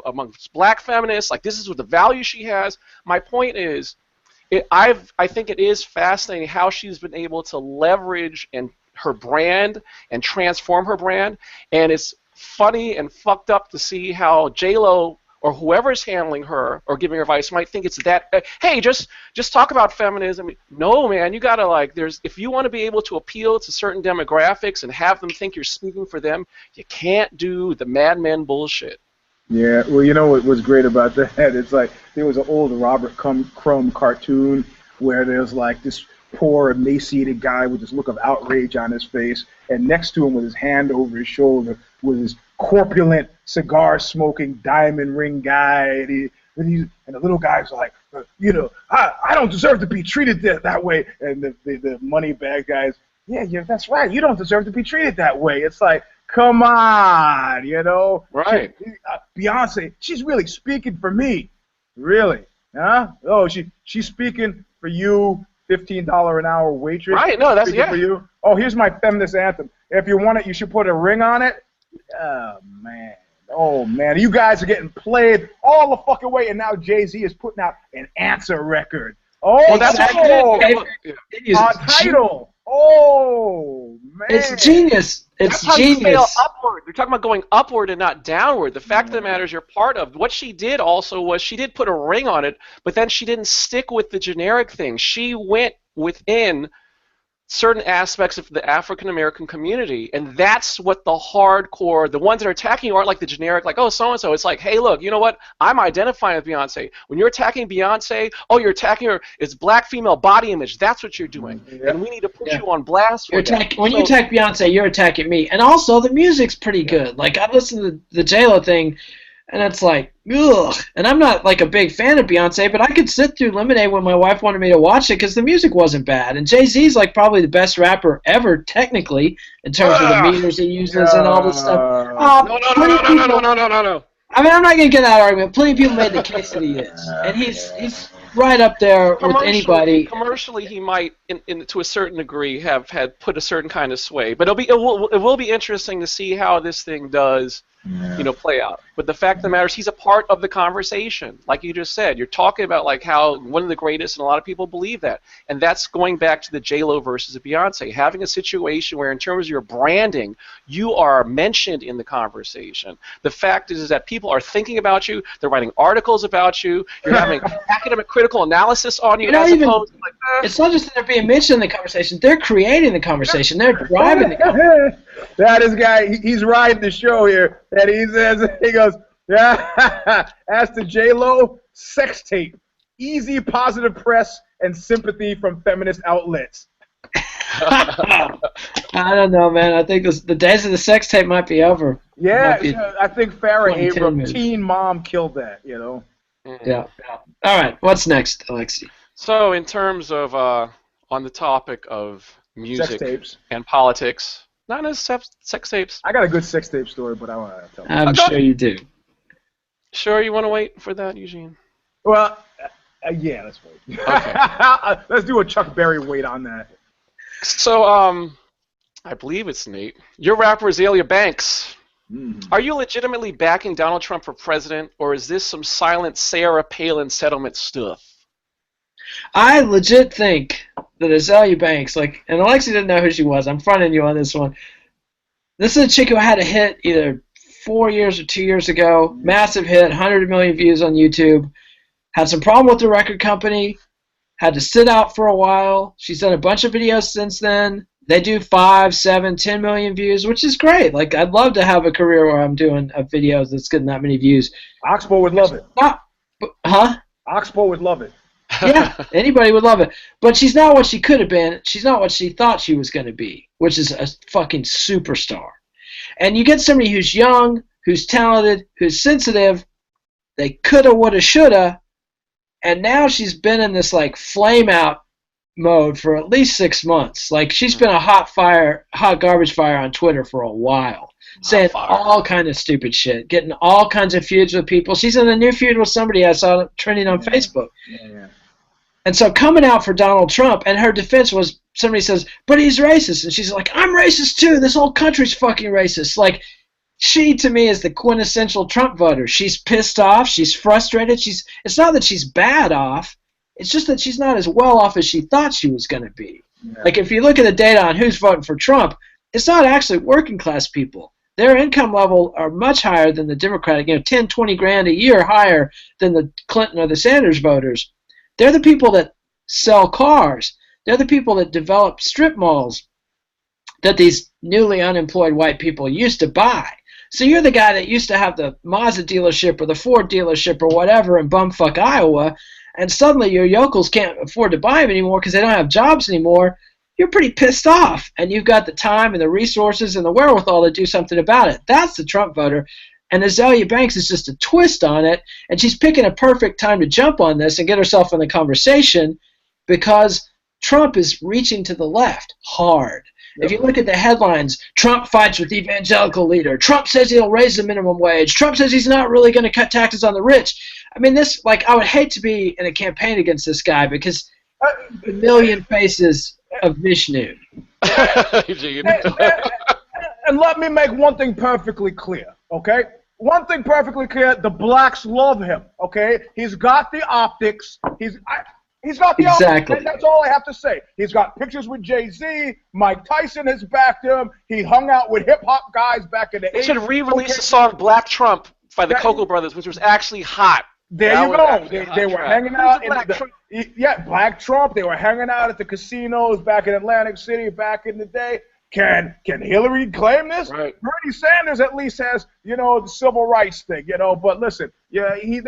amongst black feminists, like this is what the value she has. My point is, I think it is fascinating how she's been able to leverage her brand and transform her brand. And it's funny and fucked up to see how J-Lo or whoever's handling her or giving her advice might think it's that, hey, just talk about feminism. No, man, you gotta if you want to be able to appeal to certain demographics and have them think you're speaking for them, you can't do the Mad Men bullshit. Yeah, well, you know what was great about that? It's like there was an old Robert Crumb cartoon where there's like this poor, emaciated guy with this look of outrage on his face, and next to him with his hand over his shoulder was this corpulent, cigar-smoking, diamond ring guy, and the little guy's like, you know, I don't deserve to be treated that way, and the money bag guy's, yeah, that's right, you don't deserve to be treated that way. It's like, come on, you know, right? Beyonce, she's really speaking for me, really, huh? Oh, she's speaking for you, $15 an hour waitress. Right? No, that's for you. Oh, here's my feminist anthem. If you want it, you should put a ring on it. Oh man, you guys are getting played all the fucking way, and now Jay-Z is putting out an answer record. Oh, well, that's on Tidal. Oh man, it's genius. It's that's genius. How you fail upward. You're talking about going upward and not downward. The fact of the matter is, you're part of what she did. Also, was she did put a ring on it, but then she didn't stick with the generic thing. She went within certain aspects of the African American community, and that's what the hardcore, the ones that are attacking you aren't like the generic, like, oh, so and so. It's like, hey, look, you know what? I'm identifying with Beyonce. When you're attacking Beyonce, oh, you're attacking her. It's black female body image. That's what you're doing, and we need to put you on blast for that. When you attack Beyonce, you're attacking me, and also the music's pretty good. Like, I listened to the J-Lo thing. And it's like, ugh. And I'm not like a big fan of Beyonce, but I could sit through Lemonade when my wife wanted me to watch it because the music wasn't bad. And Jay-Z's like probably the best rapper ever, technically, in terms of the meters he uses and all this stuff. No. I mean, I'm not going to get that argument. Plenty of people made the case that he is. And he's right up there with anybody. Commercially, he might, to a certain degree, have had put a certain kind of sway. But it will be interesting to see how this thing does, play out. But the fact of the matter is, he's a part of the conversation. Like you just said, you're talking about like how one of the greatest, and a lot of people believe that. And that's going back to the J-Lo versus Beyonce, having a situation where, in terms of your branding, you are mentioned in the conversation. The fact is that people are thinking about you. They're writing articles about you. You're having academic critical analysis on you. As opposed to it's not just that they're being mentioned in the conversation. They're creating the conversation. They're driving the conversation. That is guy. He's riding the show here. And he goes, yeah. As to J-Lo, sex tape, easy positive press and sympathy from feminist outlets. I don't know, man. I think the days of the sex tape might be over. Yeah, I think Farrah Abrams, Teen Mom, killed that. Yeah. All right. What's next, Alexi? So, in terms of on the topic of music sex tapes and politics, not as sex tapes. I got a good sex tape story, but I want to tell you. I'm sure you do. Sure, you want to wait for that, Eugene? Well, yeah, let's wait. Okay. Let's do a Chuck Berry wait on that. So, I believe it's Nate. Your rapper Azealia Banks. Are you legitimately backing Donald Trump for president, or is this some silent Sarah Palin settlement stuff? I legit think that Azealia Banks, and Alexi didn't know who she was. I'm fronting you on this one. This is a chick who had a hit either 4 years or 2 years ago. Massive hit, 100 million views on YouTube. Had some problem with the record company. Had to sit out for a while. She's done a bunch of videos since then. They do 5, 7, 10 million views, which is great. Like, I'd love to have a career where I'm doing videos that's getting that many views. Oxbow would love it. Huh? Oxbow would love it. Yeah, anybody would love it. But she's not what she could have been. She's not what she thought she was going to be, which is a fucking superstar. And you get somebody who's young, who's talented, who's sensitive. They coulda, woulda, shoulda. And now she's been in this, flame out mode for at least 6 months. Like, she's been a hot garbage fire on Twitter for a while. Saying all kind of stupid shit, getting all kinds of feuds with people. She's in a new feud with somebody I saw trending on Facebook. Yeah. And so coming out for Donald Trump, and her defense was, somebody says, but he's racist. And she's like, I'm racist too. This whole country's fucking racist. Like, she, to me, is the quintessential Trump voter. She's pissed off. She's frustrated. It's not that she's bad off. It's just that she's not as well off as she thought she was going to be. Yeah. Like, if you look at the data on who's voting for Trump, it's not actually working class people. Their income level are much higher than the Democratic, 10, 20 grand a year higher than the Clinton or the Sanders voters. They're the people that sell cars. They're the people that develop strip malls that these newly unemployed white people used to buy. So you're the guy that used to have the Mazda dealership or the Ford dealership or whatever in bumfuck Iowa, and suddenly your yokels can't afford to buy them anymore because they don't have jobs anymore. You're pretty pissed off, and you've got the time and the resources and the wherewithal to do something about it. That's the Trump voter, and Azealia Banks is just a twist on it, and she's picking a perfect time to jump on this and get herself in the conversation because Trump is reaching to the left hard. If you look at the headlines, Trump fights with evangelical leader. Trump says he'll raise the minimum wage. Trump says he's not really going to cut taxes on the rich. I mean, I would hate to be in a campaign against this guy because a million faces of Vishnu. And let me make one thing perfectly clear, okay? One thing perfectly clear, the blacks love him, okay? He's got the optics. He's got the optics. That's all I have to say. He's got pictures with Jay-Z. Mike Tyson has backed him. He hung out with hip-hop guys back in the 80s. They should re-release the song Black Trump by the Cocoa Brothers, which was actually hot. There you go. They were hanging out Black Trump. They were hanging out at the casinos back in Atlantic City back in the day. Can Hillary claim this? Right. Bernie Sanders at least has, the civil rights thing, But listen, the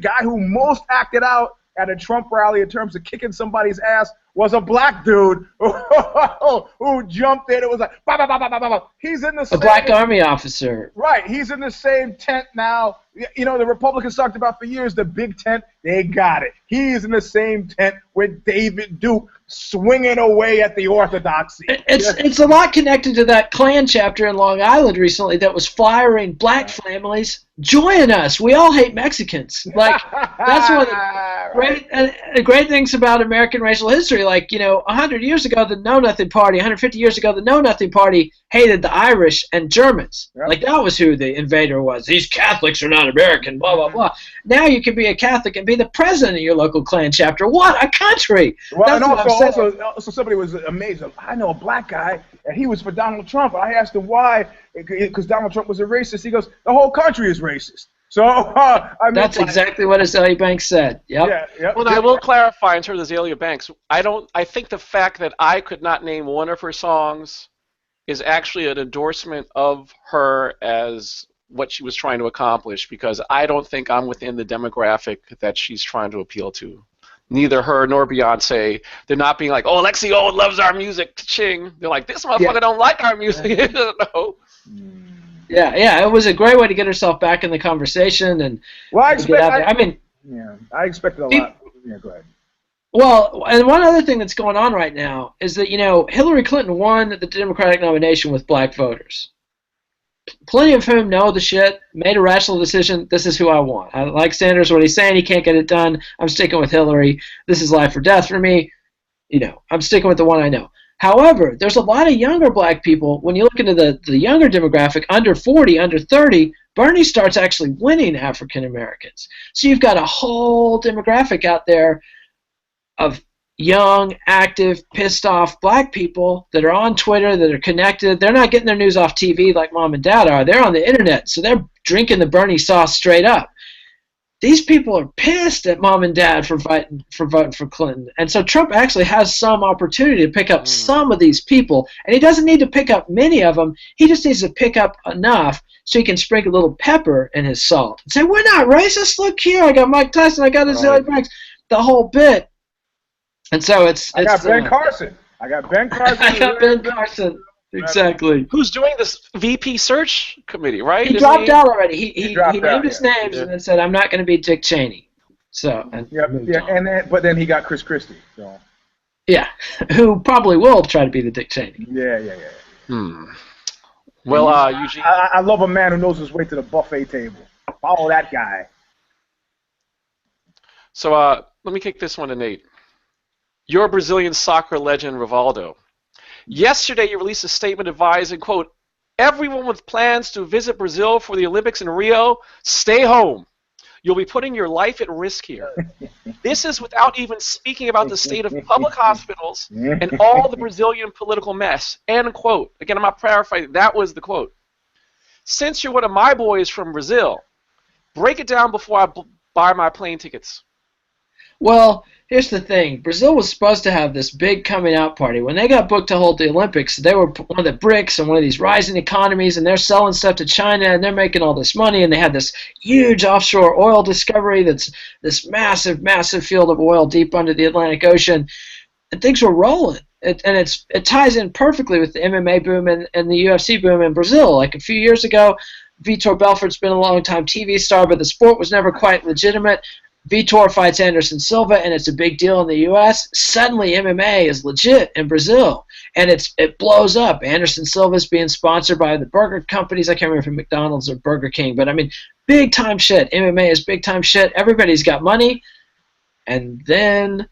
guy who most acted out at a Trump rally in terms of kicking somebody's ass was a black dude who jumped in. It was like, bah, bah, bah, bah, bah, bah. He's in the same... A black army officer. Right. He's in the same tent now. You know, the Republicans talked about for years the big tent. They got it. He's in the same tent with David Duke swinging away at the orthodoxy. It's a lot connected to that Klan chapter in Long Island recently that was firing black families. Join us. We all hate Mexicans. Like, that's one of the great things about American racial history. Like, you know, 100 years ago, the Know Nothing Party, 150 years ago, the Know Nothing Party hated the Irish and Germans. Yep. Like, that was who the invader was. These Catholics are not American, blah, blah, blah. Now you can be a Catholic and be the president of your local Klan chapter. What a country! Well, and also somebody was amazed. I know a black guy, and he was for Donald Trump. I asked him why, because Donald Trump was a racist. He goes, the whole country is racist. So I mean, that's exactly what Azealia Banks said. Yep. Yeah. Well, I will clarify in terms of Azealia Banks. I think the fact that I could not name one of her songs is actually an endorsement of her as what she was trying to accomplish, because I don't think I'm within the demographic that she's trying to appeal to. Neither her nor Beyonce. They're not being like, oh, Lexi O loves our music, ching. They're like, this motherfucker don't like our music. No. Yeah, it was a great way to get herself back in the conversation and I expected a lot. Yeah, go ahead. Well, and one other thing that's going on right now is that, you know, Hillary Clinton won the Democratic nomination with black voters. Plenty of whom know the shit, made a rational decision. This is who I want. I like Sanders, what he's saying. He can't get it done. I'm sticking with Hillary. This is life or death for me. You know, I'm sticking with the one I know. However, there's a lot of younger black people. When you look into the younger demographic, under 40, under 30, Bernie starts actually winning African Americans. So you've got a whole demographic out there of young, active, pissed off black people that are on Twitter, that are connected. They're not getting their news off TV like mom and dad are. They're on the internet, so they're drinking the Bernie sauce straight up. These people are pissed at mom and dad for voting for Clinton. And so Trump actually has some opportunity to pick up some of these people. And he doesn't need to pick up many of them. He just needs to pick up enough so he can sprinkle a little pepper in his salt. And say, we're not racist. Look here. I got Mike Tyson. I got Azealia Banks. The whole bit. And so I got Ben Carson. I got Ben Carson. Exactly. Who's doing this VP search committee, right? He dropped out already. He named his names and then said, I'm not going to be Dick Cheney. So, but then he got Chris Christie. So. Yeah, who probably will try to be the Dick Cheney. Yeah. Well, Eugene. I love a man who knows his way to the buffet table. Follow that guy. So let me kick this one to Nate. You're a Brazilian soccer legend, Rivaldo. Yesterday, you released a statement advising, quote, everyone with plans to visit Brazil for the Olympics in Rio, stay home. You'll be putting your life at risk here. This is without even speaking about the state of public hospitals and all the Brazilian political mess. End quote. Again, I'm not paraphrasing. That was the quote. Since you're one of my boys from Brazil, break it down before I buy my plane tickets. Well, here's the thing. Brazil was supposed to have this big coming out party. When they got booked to hold the Olympics, they were one of the BRICS and one of these rising economies, and they're selling stuff to China, and they're making all this money, and they had this huge offshore oil discovery that's this massive, massive field of oil deep under the Atlantic Ocean, and things were rolling. It ties in perfectly with the MMA boom and the UFC boom in Brazil. Like a few years ago, Vitor Belfort's been a long-time TV star, but the sport was never quite legitimate. Vitor fights Anderson Silva, and it's a big deal in the U.S. Suddenly, MMA is legit in Brazil, and it blows up. Anderson Silva's being sponsored by the burger companies. I can't remember if McDonald's or Burger King, but I mean, big-time shit. MMA is big-time shit. Everybody's got money, and then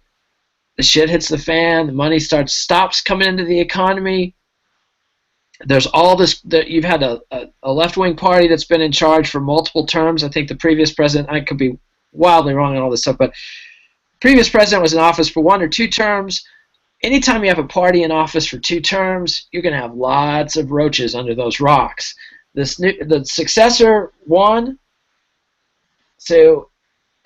the shit hits the fan. The money stops coming into the economy. There's all this. You've had a left-wing party that's been in charge for multiple terms. I think the previous president, I could be wildly wrong on all this stuff, but previous president was in office for 1 or 2 terms. Anytime you have a party in office for 2 terms, you're going to have lots of roaches under those rocks. The successor won, so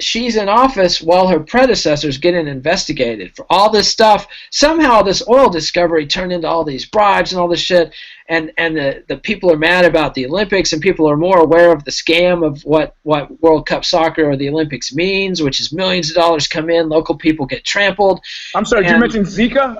she's in office while her predecessor's getting investigated for all this stuff. Somehow this oil discovery turned into all these bribes and all this shit, and the people are mad about the Olympics, and people are more aware of the scam of what World Cup soccer or the Olympics means, which is millions of dollars come in, local people get trampled. I'm sorry, did you mention Zika?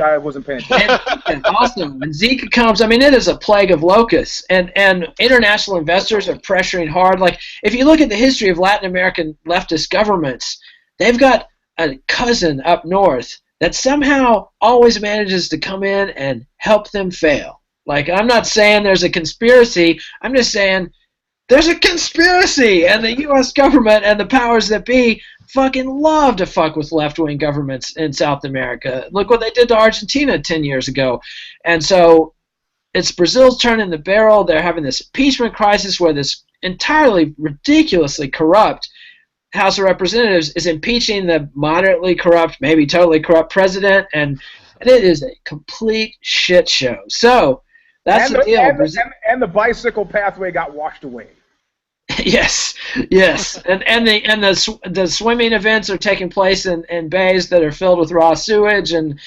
I wasn't paying attention. And also, when Zika comes, I mean, it is a plague of locusts, and international investors are pressuring hard. Like, if you look at the history of Latin American leftist governments, they've got a cousin up north that somehow always manages to come in and help them fail. Like, I'm not saying there's a conspiracy, I'm just saying there's a conspiracy, and the U.S. government and the powers that be fucking love to fuck with left-wing governments in South America. Look what they did to Argentina 10 years ago. And so it's Brazil's turn in the barrel. They're having this impeachment crisis where this entirely ridiculously corrupt House of Representatives is impeaching the moderately corrupt, maybe totally corrupt president, and it is a complete shit show. So that's the deal. And the bicycle pathway got washed away. Yes, and the swimming events are taking place in bays that are filled with raw sewage, and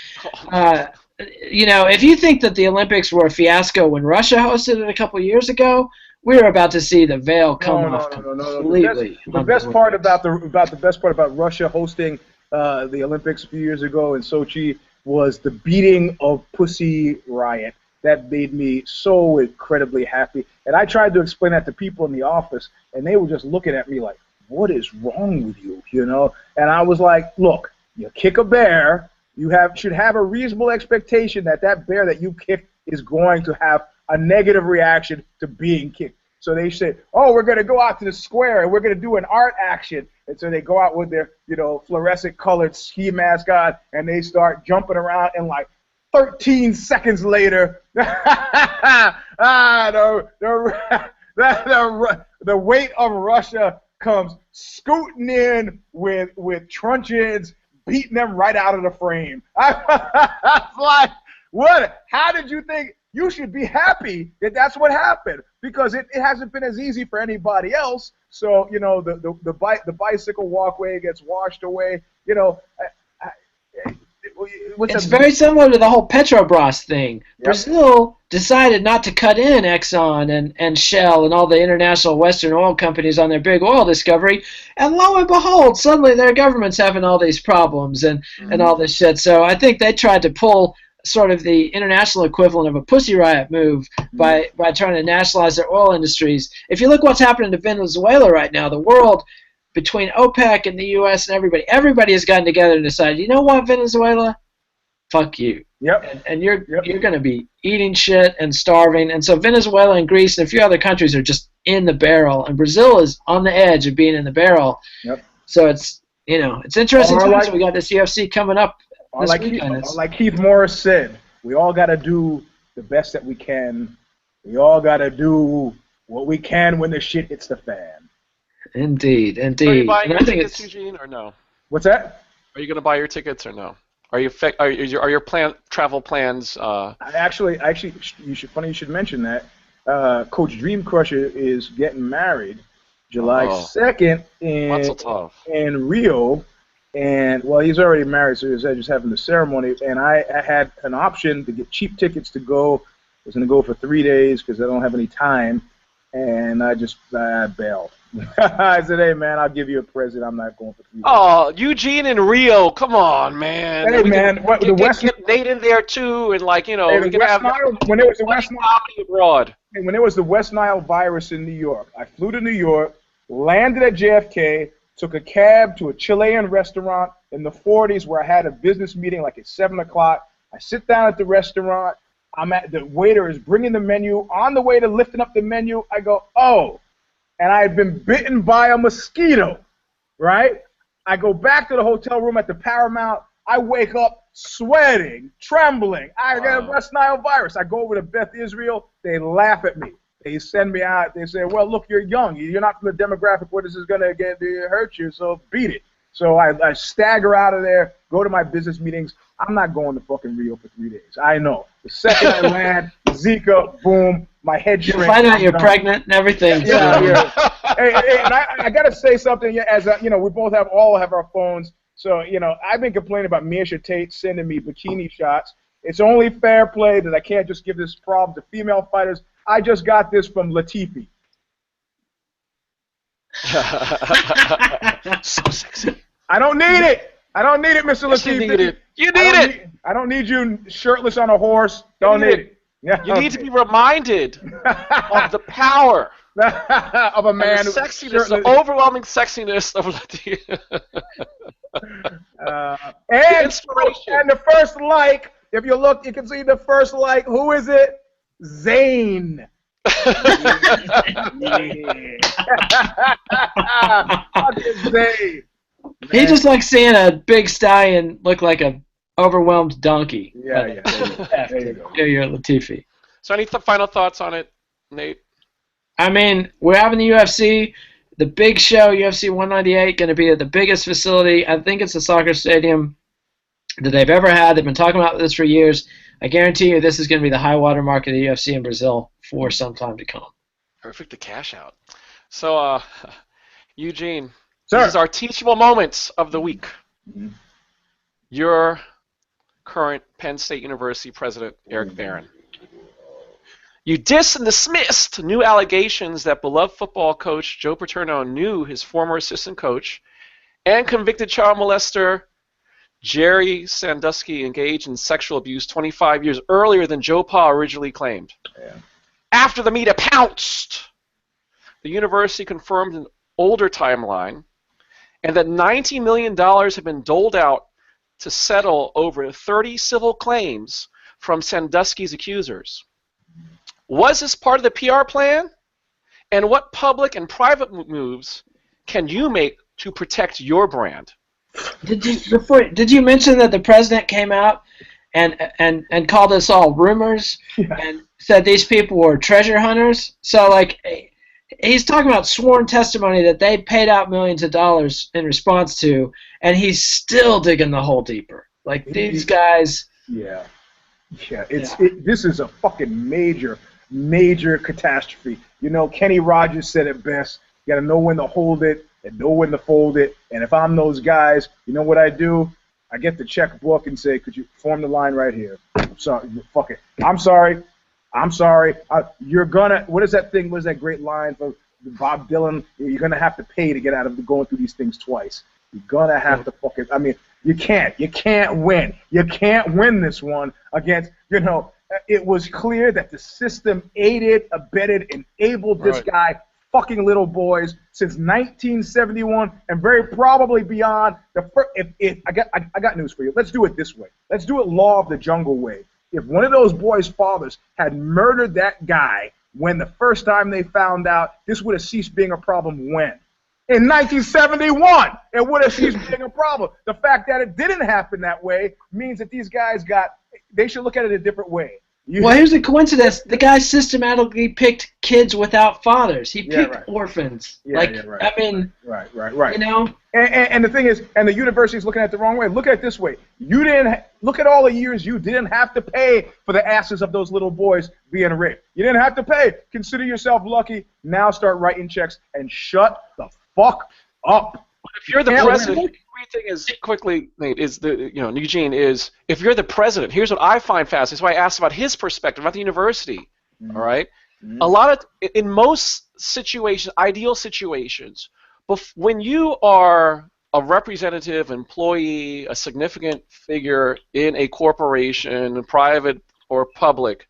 if you think that the Olympics were a fiasco when Russia hosted it a couple years ago, we're about to see the veil come off completely. The best part about Russia hosting the Olympics a few years ago in Sochi was the beating of Pussy Riot. That made me so incredibly happy. And I tried to explain that to people in the office, and they were just looking at me like, what is wrong with you, And I was like, look, you kick a bear, should have a reasonable expectation that bear that you kick is going to have a negative reaction to being kicked. So they said, oh, we're going to go out to the square, and we're going to do an art action. And so they go out with their, fluorescent colored ski mask on, and they start jumping around, and like 13 seconds later, the weight of Russia comes scooting in with truncheons, beating them right out of the frame. I was like, what? How did you think? You should be happy that that's what happened, because it hasn't been as easy for anybody else. So, the bicycle walkway gets washed away. It's very similar to the whole Petrobras thing. Yep. Brazil decided not to cut in Exxon and Shell and all the international Western oil companies on their big oil discovery, and lo and behold, suddenly their government's having all these problems and all this shit. So I think they tried to pull sort of the international equivalent of a Pussy Riot move by trying to nationalize their oil industries. If you look what's happening to Venezuela right now, the world, between OPEC and the U.S. and everybody has gotten together and decided, you know what, Venezuela? Fuck you. Yep. And you're going to be eating shit and starving. And so Venezuela and Greece and a few other countries are just in the barrel. And Brazil is on the edge of being in the barrel. Yep. So it's interesting times. We got this UFC coming up this weekend. Like Keith Morris said, we all got to do the best that we can. We all got to do what we can when the shit hits the fan. Indeed. Are you buying your tickets, Eugene, or no? What's that? Are you going to buy your tickets or no? Are your travel plans? Actually, you should mention that. Coach Dream Crusher is getting married July 2nd in Rio, and he's already married, so he's just having the ceremony. And I had an option to get cheap tickets to go. I was going to go for 3 days because I don't have any time, and I bailed. I said, hey, man, I'll give you a present. I'm not going for 3 days. Oh, Eugene and Rio, come on, man. Hey, man, get Nate in there, too, and, we can have when it was the West Nile abroad. When there was the West Nile virus in New York, I flew to New York, landed at JFK, took a cab to a Chilean restaurant in the 40s where I had a business meeting at 7 o'clock. I sit down at the restaurant. The waiter is bringing the menu. On the way to lifting up the menu, I go, oh. And I had been bitten by a mosquito, right? I go back to the hotel room at the Paramount. I wake up sweating, trembling. I got a West Nile virus. I go over to Beth Israel. They laugh at me. They send me out. They say, well, look, you're young. You're not from the demographic where this is going to hurt you, so beat it. So I stagger out of there, go to my business meetings. I'm not going to fucking Rio for 3 days. I know. The second I land, Zika, boom, my head shrinks. You find out you're pregnant and everything. Yeah. Hey, and I got to say something. As we both all have our phones. So I've been complaining about Miesha Tate sending me bikini shots. It's only fair play that I can't just give this problem to female fighters. I just got this from Latifi. So sexy. I don't need it. I don't need it, Mr. Yes, Latifi. you need it. You need it. I don't need you shirtless on a horse. Don't need it. Yeah, you need to be reminded of the power of a man and the sexiness, the overwhelming sexiness of Latifi. And the first like, if you look, you can see the first like. Who is it? Zane. Zane. He just likes seeing a big stallion look like a overwhelmed donkey. Yeah. There you go. You're Latifi. So any final thoughts on it, Nate? I mean, we're having the UFC. The big show, UFC 198, going to be at the biggest facility. I think it's a soccer stadium that they've ever had. They've been talking about this for years. I guarantee you this is going to be the high water mark of the UFC in Brazil for some time to come. Perfect to cash out. So, Eugene, Sir. This is our teachable moments of the week. Mm-hmm. Your current Penn State University president, Eric Barron. You dissed and dismissed new allegations that beloved football coach Joe Paterno knew his former assistant coach and convicted child molester Jerry Sandusky engaged in sexual abuse 25 years earlier than Joe Pa originally claimed. Yeah. After the media pounced, the university confirmed an older timeline and that $90 million had been doled out to settle over 30 civil claims from Sandusky's accusers. Was this part of the PR plan? And what public and private moves can you make to protect your brand? Did you mention that the president came out and called us all rumors and said these people were treasure hunters? So like he's talking about sworn testimony that they paid out millions of dollars in response to, and he's still digging the hole deeper. Like these guys. Yeah. This is a fucking major catastrophe. Kenny Rogers said it best. You got to know when to hold it and know when to fold it. And if I'm those guys, you know what I do? I get the checkbook and say, could you form the line right here? I'm sorry. Fuck it. I'm sorry. You're gonna. What is that thing? What is that great line from Bob Dylan? You're gonna have to pay to get out of going through these things twice. You're gonna have to fucking. I mean, you can't win. You can't win this one against. It was clear that the system aided, abetted, enabled this guy fucking little boys since 1971 and very probably beyond. I got news for you. Let's do it this way. Let's do it law of the jungle way. If one of those boys' fathers had murdered that guy when the first time they found out, this would have ceased being a problem when? In 1971, it would have ceased being a problem. The fact that it didn't happen that way means that these guys they should look at it a different way. Well, here's the coincidence. The guy systematically picked kids without fathers. He picked orphans. Right. I mean, right. And the thing is, and the university's looking at it the wrong way. Look at it this way. You didn't look at all the years you didn't have to pay for the asses of those little boys being raped. You didn't have to pay. Consider yourself lucky. Now start writing checks and shut the fuck up. If you're the president, everything is quickly, Nate, Eugene is, if you're the president, here's what I find fascinating. That's why I asked about his perspective, about the university, all right? A lot of, in most situations, ideal situations, when you are a representative, employee, a significant figure in a corporation, private or public,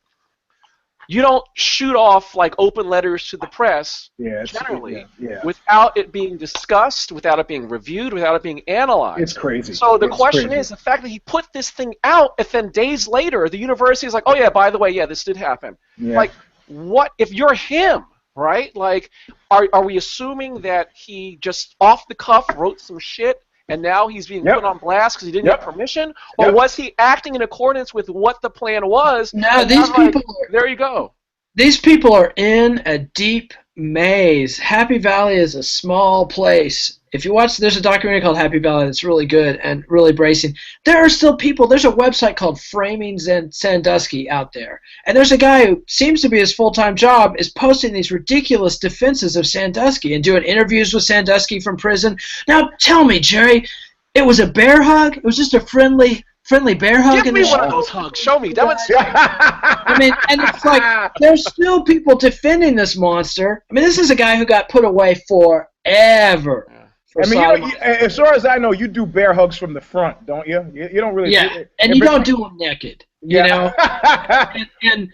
you don't shoot off like open letters to the press generally without it being discussed, without it being reviewed, without it being analyzed. It's crazy. So the question is the fact that he put this thing out, and then days later the university is like, oh yeah, by the way, this did happen. Yeah. Like, what if you're him, right? Like, are we assuming that he just off the cuff wrote some shit and now he's being put on blast because he didn't get permission? Or was he acting in accordance with what the plan was? No, these people... There you go. These people are in a deep maze. Happy Valley is a small place. If you watch, there's a documentary called Happy Valley that's really good and really bracing. There are still people. There's a website called Framing Sandusky out there. And there's a guy who seems to be his full-time job is posting these ridiculous defenses of Sandusky and doing interviews with Sandusky from prison. Now, tell me, Jerry, it was a bear hug? It was just a friendly bear hug? Give me one of those hugs. Show me. Demonstrate. I mean, and it's like, there's still people defending this monster. I mean, this is a guy who got put away forever. I mean, as far as I know, you do bear hugs from the front, don't you? You don't really. Yeah, and you don't do them naked. You know. Well,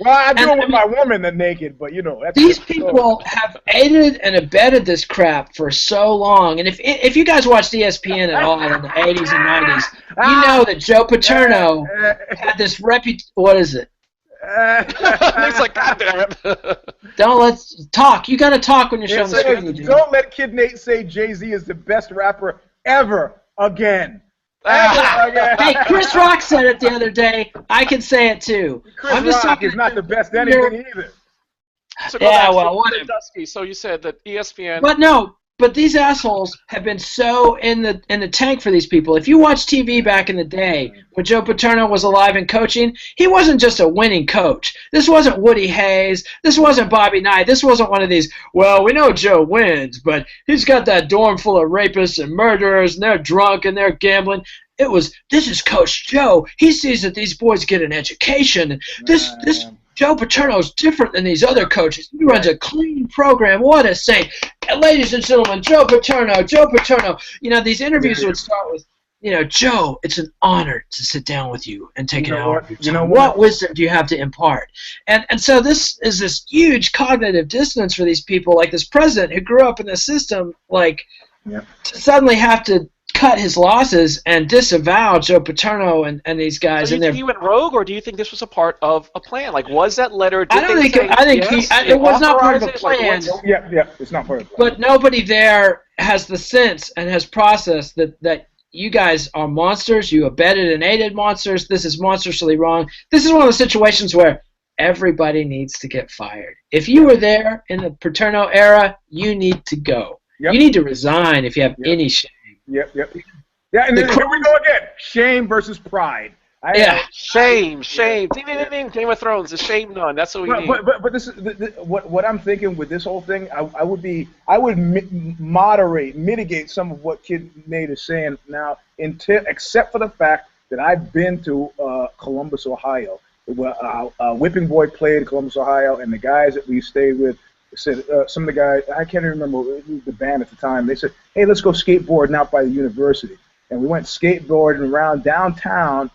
I do it with my woman naked, but you know. That's these people have aided and abetted this crap for so long, and if you guys watched ESPN at all in the 80s and 90s, you know that Joe Paterno had this What is it? It's like, God damn it. Let's talk. You got to talk when you're showing the screen. Don't let Kid Nate say Jay-Z is the best rapper ever again. Hey, Chris Rock said it the other day. I can say it too. Chris Rock is not the best anything either. So whatever. Dusky, so you said that ESPN. But these assholes have been so in the tank for these people. If you watch TV back in the day when Joe Paterno was alive and coaching, he wasn't just a winning coach. This wasn't Woody Hayes. This wasn't Bobby Knight. This wasn't one of these, well, we know Joe wins, but he's got that dorm full of rapists and murderers, and they're drunk and they're gambling. This is Coach Joe. He sees that these boys get an education. And this Joe Paterno's different than these other coaches. He runs a clean program. What a saint. And ladies and gentlemen, Joe Paterno. You know, these interviews would start with, you know, Joe, it's an honor to sit down with you and take an hour. What wisdom do you have to impart? And so this is this huge cognitive dissonance for these people, like this president who grew up in the system, like, to suddenly have to cut his losses and disavow Joe Paterno and these guys. So you think he went rogue, or do you think this was a part of a plan? Like, was that letter? I think it was not part of a plan. It's not part of a plan. But nobody there has the sense and has processed that you guys are monsters. You abetted and aided monsters. This is monstrously wrong. This is one of the situations where everybody needs to get fired. If you were there in the Paterno era, you need to go. Yep. You need to resign if you have any shame. Yep. Yeah, and then here we go again. Shame versus pride. Shame. Ding, ding, ding. Game of Thrones. The shame none. That's what we need. But this is what I'm thinking with this whole thing. I would mitigate some of what Kid Nate is saying now, except for the fact that I've been to Columbus, Ohio. Whipping Boy played in Columbus, Ohio, and the guys that we stayed with said, some of the guys, I can't even remember the band at the time, they said, hey, let's go skateboarding out by the university. And we went skateboarding around downtown,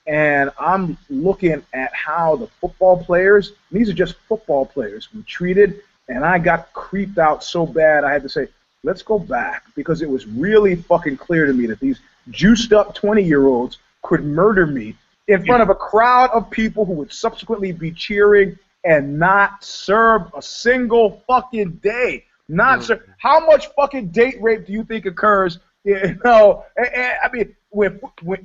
and I'm looking at how the football players, these are just football players, were treated, and I got creeped out so bad I had to say, let's go back, because it was really fucking clear to me that these juiced up 20-year-olds could murder me in front of a crowd of people who would subsequently be cheering and not serve a single fucking day. How much fucking date rape do you think occurs? You know, I mean,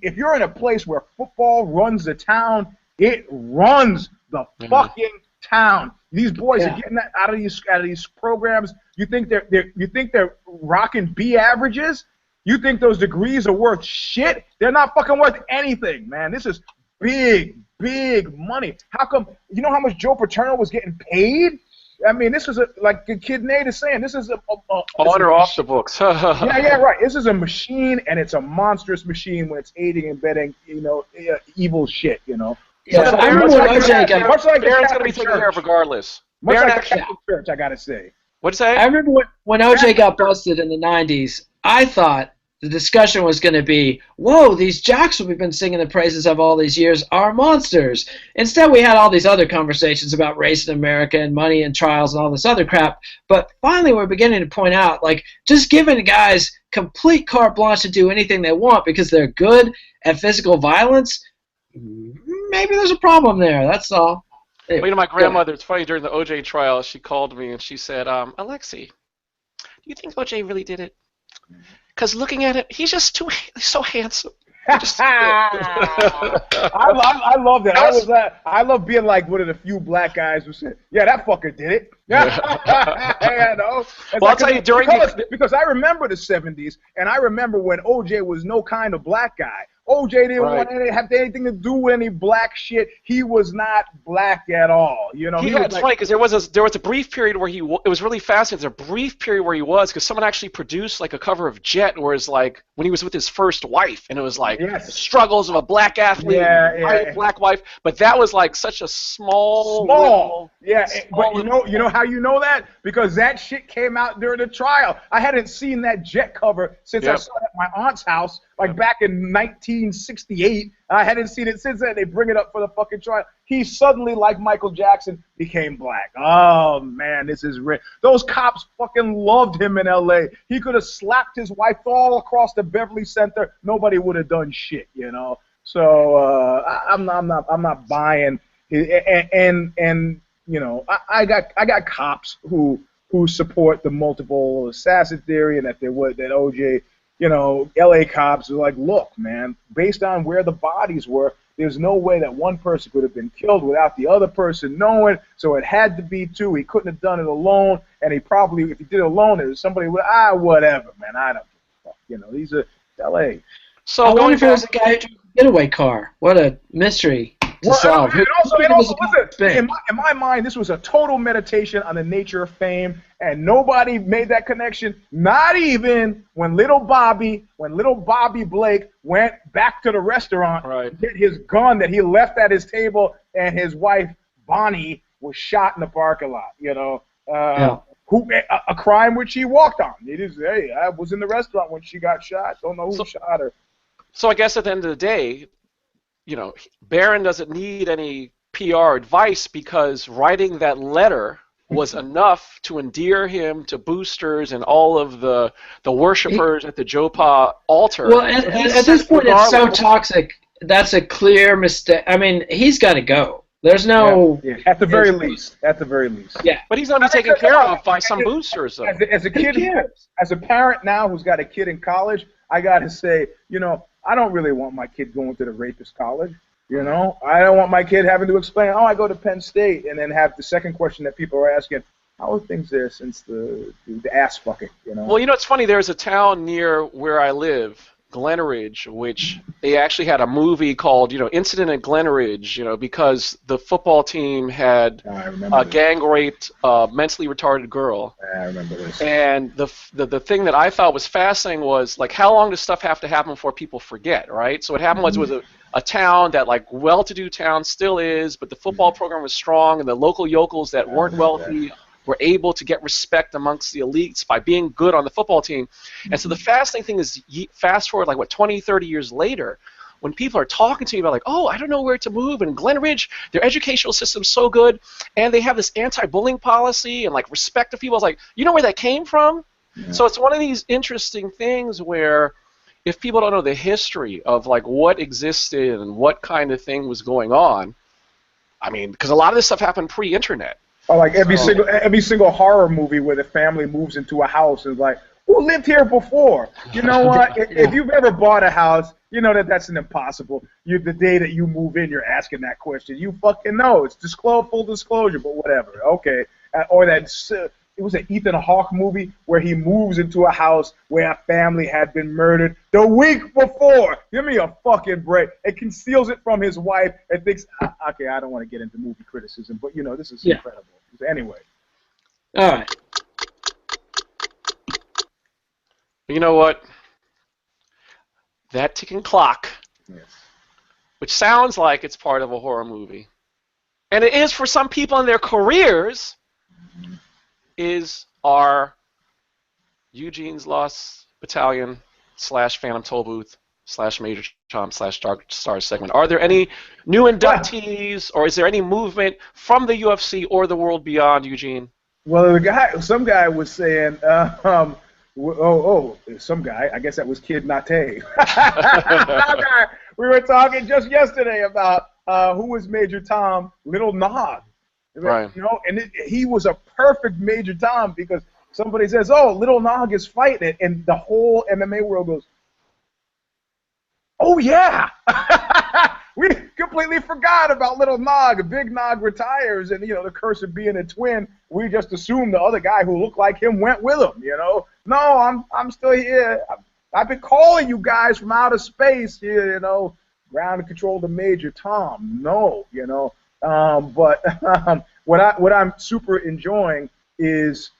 if you're in a place where football runs the town, it runs the fucking town. These boys are getting that out of these programs. You think they're rocking B averages? You think those degrees are worth shit? They're not fucking worth anything, man. This is big money. How come? You know how much Joe Paterno was getting paid? I mean, this is like the Kid Nate is saying. This is on or off the books. yeah, right. This is a machine, and it's a monstrous machine when it's aiding and abetting, you know, evil shit. You know. Yeah, I remember when OJ got. Much like Aaron's gonna be taken care of regardless. Much like the Catholic Church, I gotta say. What'd you say? I remember when OJ got busted in the '90s. I thought the discussion was going to be, whoa, these jocks we've been singing the praises of all these years are monsters. Instead, we had all these other conversations about race in America and money and trials and all this other crap. But finally, we're beginning to point out, like, just giving guys complete carte blanche to do anything they want because they're good at physical violence, maybe there's a problem there. That's all. Well, you know, my grandmother, it's funny, during the OJ trial, she called me and she said, Alexi, do you think OJ really did it? Because looking at it, he's so handsome. I love that. I love being like one of the few black guys who said, "Yeah, that fucker did it." Yeah, no. Well, I'll tell you because I remember the '70s, and I remember when OJ was no kind of black guy. OJ didn't want to have anything to do with any black shit. He was not black at all. You know, it's funny because there was a brief period where it was really fascinating. There's a brief period where he was, because someone actually produced like a cover of Jet, where it's like when he was with his first wife, and it was like the struggles of a black athlete, black wife. But that was like such a small. But you know how you know that? Because that shit came out during the trial. I hadn't seen that Jet cover since I saw it at my aunt's house, like back in 1968. I hadn't seen it since then. They bring it up for the fucking trial. He suddenly, like Michael Jackson, became black. Oh, man, this is rich. Those cops fucking loved him in L.A. He could have slapped his wife all across the Beverly Center. Nobody would have done shit, you know. So I'm not buying it. And you know, I got cops who support the multiple assassin theory, and that OJ. You know, L.A. cops are like, look, man, based on where the bodies were, there's no way that one person could have been killed without the other person knowing, so it had to be two. He couldn't have done it alone, and he probably, if he did it alone, there was somebody would, whatever, man, I don't give a fuck. You know, these are L.A. So I wonder if it was a guy who took a getaway car. What a mystery to solve. And also, listen, in my mind, this was a total meditation on the nature of fame, and nobody made that connection. Not even when little Bobby Blake went back to the restaurant to get his gun that he left at his table, and his wife Bonnie was shot in the parking lot. You know, a crime which he walked on. It is, hey, I was in the restaurant when she got shot. Don't know who shot her. So I guess at the end of the day, you know, Barron doesn't need any PR advice, because writing that letter was enough to endear him to boosters and all of the worshipers at the Jopa altar. Well, at this point, it's so toxic. That's a clear mistake. I mean, he's got to go. There's no... Yeah. At the very least. Yeah. But he's going to be taken care of by some boosters, though. As a kid, as a parent now who's got a kid in college, I got to say, you know, I don't really want my kid going to the rapist college. You know, I don't want my kid having to explain, oh, I go to Penn State, and then have the second question that people are asking, how are things there since the ass fucking, you know? Well, you know, it's funny. There's a town near where I live, Glenridge, which they actually had a movie called, you know, Incident at Glenridge, you know, because the football team had gang raped a mentally retarded girl. I remember this. And the thing that I thought was fascinating was, like, how long does stuff have to happen before people forget, right? So what happened was it was a town that, like, well-to-do town still is, but the football program was strong, and the local yokels that weren't wealthy were able to get respect amongst the elites by being good on the football team. And so the fascinating thing is, fast forward, like, 20, 30 years later, when people are talking to me about, like, oh, I don't know where to move, and Glenridge, their educational system's so good, and they have this anti-bullying policy and, like, respect of people. I was like, you know where that came from? Yeah. So it's one of these interesting things where, if people don't know the history of, like, what existed and what kind of thing was going on, I mean, because a lot of this stuff happened pre-internet. Or like every single horror movie where the family moves into a house and is like, who lived here before? You know what? If you've ever bought a house, you know that that's an impossible. The day that you move in, you're asking that question. You fucking know. It's full disclosure, but whatever. Okay. Or that... It was an Ethan Hawke movie where he moves into a house where a family had been murdered the week before. Give me a fucking break. It conceals it from his wife and thinks, okay, I don't want to get into movie criticism, but, you know, this is incredible. Anyway. All right. You know what? That ticking clock, which sounds like it's part of a horror movie, and it is for some people in their careers, is our Eugene's Lost Battalion / Phantom Toll Booth / Major Chomp / Dark Star segment. Are there any new inductees, or is there any movement from the UFC or the world beyond, Eugene? Well, some guy was saying, some guy, I guess that was Kid Nate. We were talking just yesterday about who was Major Tom, Little Nog. Right. You know, and he was a perfect Major Tom, because somebody says, oh, Little Nog is fighting it, and the whole MMA world goes, Oh, yeah. We completely forgot about little Nog. Big Nog retires, and, the curse of being a twin, we just assumed the other guy who looked like him went with him, No, I'm still here. I've been calling you guys from outer space here, ground control to Major Tom. No, but what I'm super enjoying is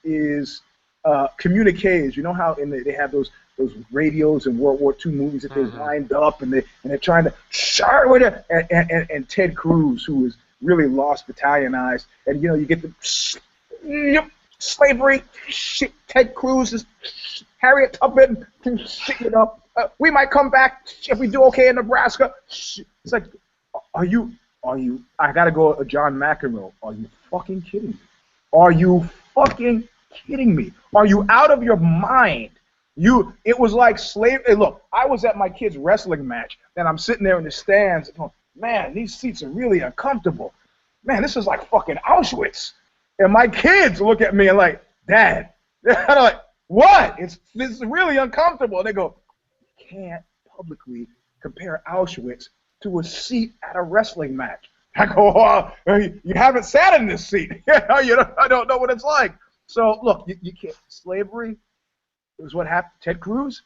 communiques. You know how they have those radios in World War II movies that they wind up and they're trying to start with it, and Ted Cruz, who is really lost battalionized, and you get the slavery shit. Ted Cruz is Harriet Tubman shit. We might come back if we do okay in Nebraska. It's like, are you? I gotta go, John McEnroe. Are you fucking kidding me? Are you fucking kidding me? Are you out of your mind? It was like slave. Hey, look, I was at my kid's wrestling match, and I'm sitting there in the stands going, man, these seats are really uncomfortable. Man, this is like fucking Auschwitz. And my kids look at me and like, Dad. And I'm like, what? This is really uncomfortable. And they go, you can't publicly compare Auschwitz to a seat at a wrestling match. I go, oh, you haven't sat in this seat. I don't know what it's like. So, look, you can't. Slavery is what happened. Ted Cruz,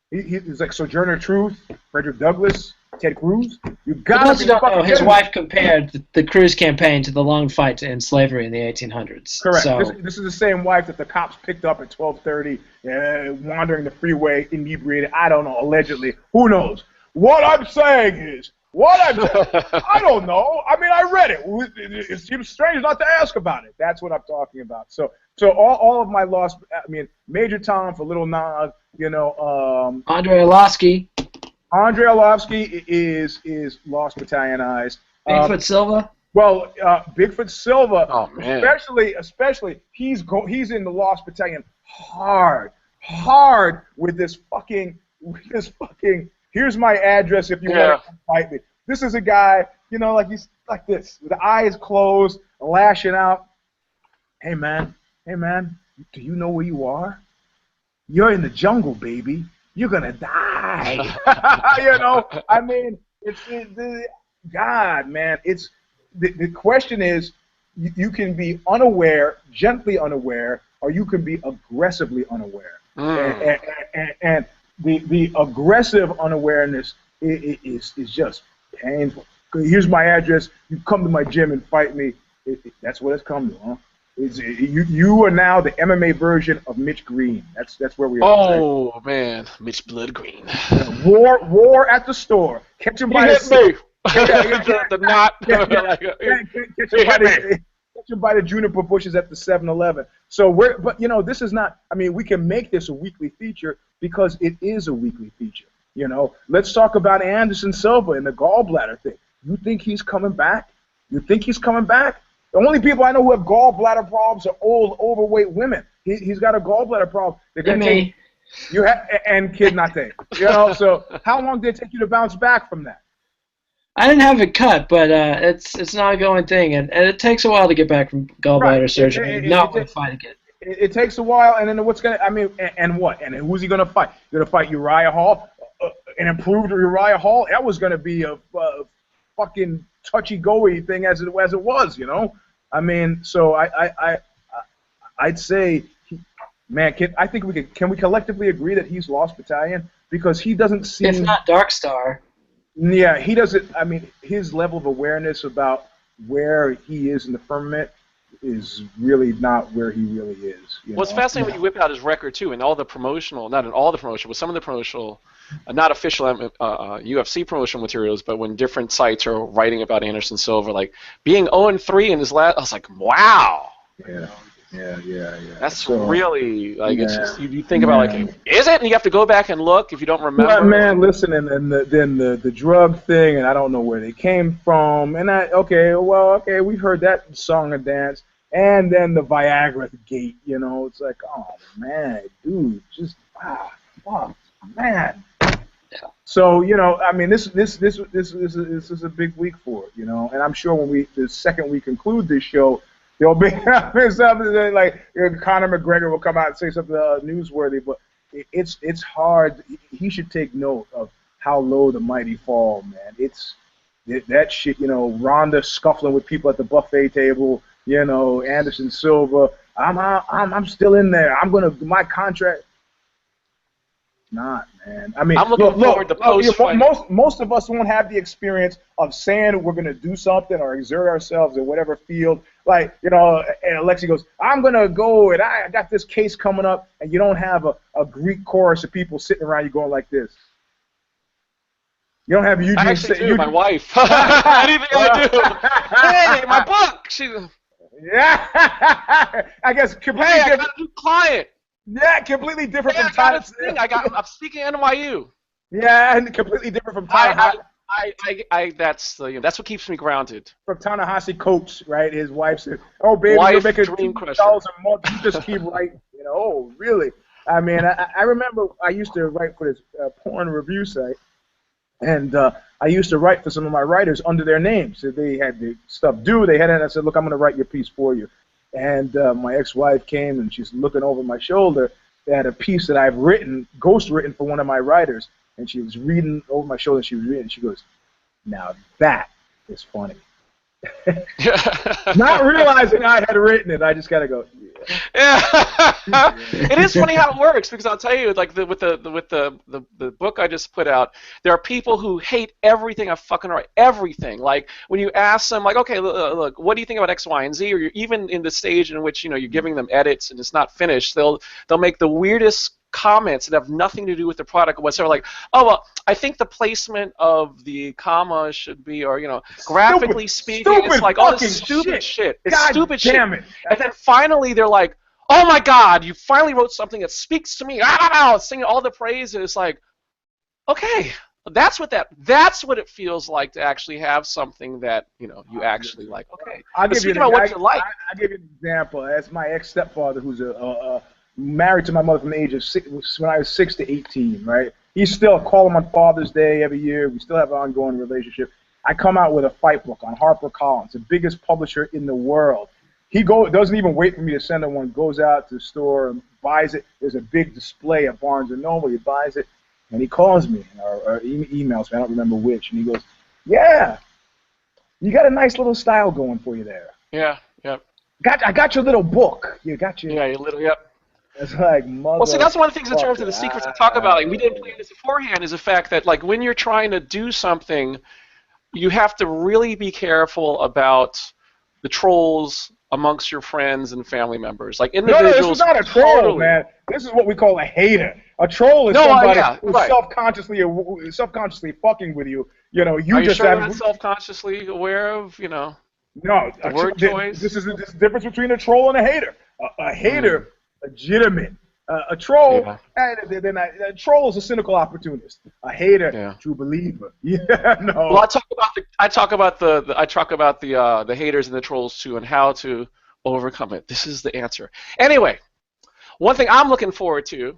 he's like Sojourner Truth, Frederick Douglass, Ted Cruz. You got to be fucking his wife compared the Cruz campaign to the long fight to end slavery in the 1800s. Correct. So, this is the same wife that the cops picked up at 12:30, wandering the freeway, inebriated. I don't know, allegedly. Who knows? What I'm saying is, I don't know. I mean, I read it. It seems strange not to ask about it. That's what I'm talking about. So all of my lost, Major Tom for Little Nog, Andre Arlovsky. Andre Arlovsky is lost battalionized. Bigfoot Silva. Well, Bigfoot Silva, oh, man. especially he's in the lost battalion hard with this fucking. Here's my address if you want to fight me. This is a guy, like he's like this, with the eyes closed, lashing out. Hey man, do you know where you are? You're in the jungle, baby. You're gonna die. God, man. It's the question is, you can be unaware, gently unaware, or you can be aggressively unaware. And the aggressive unawareness is just painful. Here's my address. You come to my gym and fight me. That's what it's come to, huh? You are now the MMA version of Mitch Green. That's where we are. Oh man, Mitch Blood Green. War at the store. Catch him by the knot. Catch him by the juniper bushes at the 7-Eleven. So but this is not. I mean, we can make this a weekly feature because it is a weekly feature. Let's talk about Anderson Silva and the gallbladder thing. You think he's coming back? The only people I know who have gallbladder problems are old, overweight women. He's got a gallbladder problem. They're gonna take you and Kid Nate. So how long did it take you to bounce back from that? I didn't have it cut, but it's not a going thing, and it takes a while to get back from gallbladder surgery. Not when fighting it. It takes a while, and then and what? And who's he gonna fight? You're gonna fight Uriah Hall, an improved Uriah Hall. That was gonna be a fucking touchy-go-y thing as it was, I mean, so I'd say, man, I think can we collectively agree that he's lost battalion because he doesn't seem. It's not Dark Star. Yeah, he doesn't. I mean, his level of awareness about where he is in the firmament is really not where he really is. Well, it's fascinating when you whip out his record too, and all the promotional, not in all the promotional, but some of the promotional, not official UFC promotional materials, but when different sites are writing about Anderson Silva, like being 0-3 in his last, I was like, wow. Yeah. That's really like it's just you think about like, is it? And you have to go back and look if you don't remember. Well, man, listen, and then the drug thing, and I don't know where they came from, and we've heard that song and dance, and then the Viagra gate, it's like, oh man, dude, just fuck, man. So I mean, this is a big week for it, and I'm sure when the second we conclude this show. There'll be something like Conor McGregor will come out and say something newsworthy, but it's hard. He should take note of how low the mighty fall, man. That shit, you know, Ronda scuffling with people at the buffet table, you know, Anderson Silva. I'm still in there. My contract. Not, man. I mean, I'm looking forward to post-fight. Most of us won't have the experience of saying we're going to do something or exert ourselves in whatever field. Like, you know, and Alexi goes, I'm going to go, and I got this case coming up, and you don't have a Greek chorus of people sitting around you going like this. You don't have Eugene. I actually do, my wife. Anything I do. Hey, my book. Yeah. I guess completely hey, different. I got a new client. Yeah, completely different from Tyler. I'm speaking at NYU. Yeah, and completely different from Tyler. That's what keeps me grounded. From Ta-Nehisi Coates, right? His wife said, "Oh, baby, you're making $2,000 a month. You just keep writing." You know, oh, really? I mean, I remember I used to write for this porn review site, and I used to write for some of my writers under their names. So they had the stuff due. They had it, and I said, "Look, I'm going to write your piece for you." And my ex-wife came, and she's looking over my shoulder. They had a piece that I've written, ghost-written for one of my writers, and she was reading over my shoulder. And she was reading, and she goes, "Now that is funny." Not realizing I had written it, I just gotta go. Yeah. It is funny how it works, because I'll tell you, like with the book I just put out, there are people who hate everything I fucking write, everything. Like when you ask them, like, okay, look, what do you think about X, Y, and Z, or you're even in the stage in which you're giving them edits and it's not finished, they'll make the weirdest comments that have nothing to do with the product whatsoever. Like, oh well, I think the placement of the comma should be, or graphically speaking, it's like all this stupid shit. It's God stupid damn shit. It. And then finally they're like, oh my God, you finally wrote something that speaks to me. Singing all the praises. It's like, okay, that's what it feels like to actually have something that you actually like. Okay, I'll give you what you like. I'll give you an example. As my ex-stepfather, who's married to my mother from the age of 6, when I was 6 to 18, right? He still call him on Father's Day every year. We still have an ongoing relationship. I come out with a fight book on HarperCollins, the biggest publisher in the world. He doesn't even wait for me to send him one. Goes out to the store and buys it. There's a big display at Barnes & Noble. He buys it, and he calls me or emails me. I don't remember which. And he goes, "Yeah, you got a nice little style going for you there." Yeah, yep. I got your little book. You got your... Yeah, your little, yep. It's like, mother. Well, see, that's one of the things in terms of the secrets I talk about. Like, we didn't plan this beforehand. Is the fact that, like, when you're trying to do something, you have to really be careful about the trolls amongst your friends and family members. Like individuals. No, this is not a troll, man. This is what we call a hater. A troll is somebody who's self-consciously fucking with you. Are you just sure not self-consciously aware of No, the word choice. This is the difference between a troll and a hater. A hater. Legitimate. A troll, a troll is a cynical opportunist. A hater, true believer. Yeah, no. Well, I talk about the haters and the trolls too, and how to overcome it. This is the answer. Anyway, one thing I'm looking forward to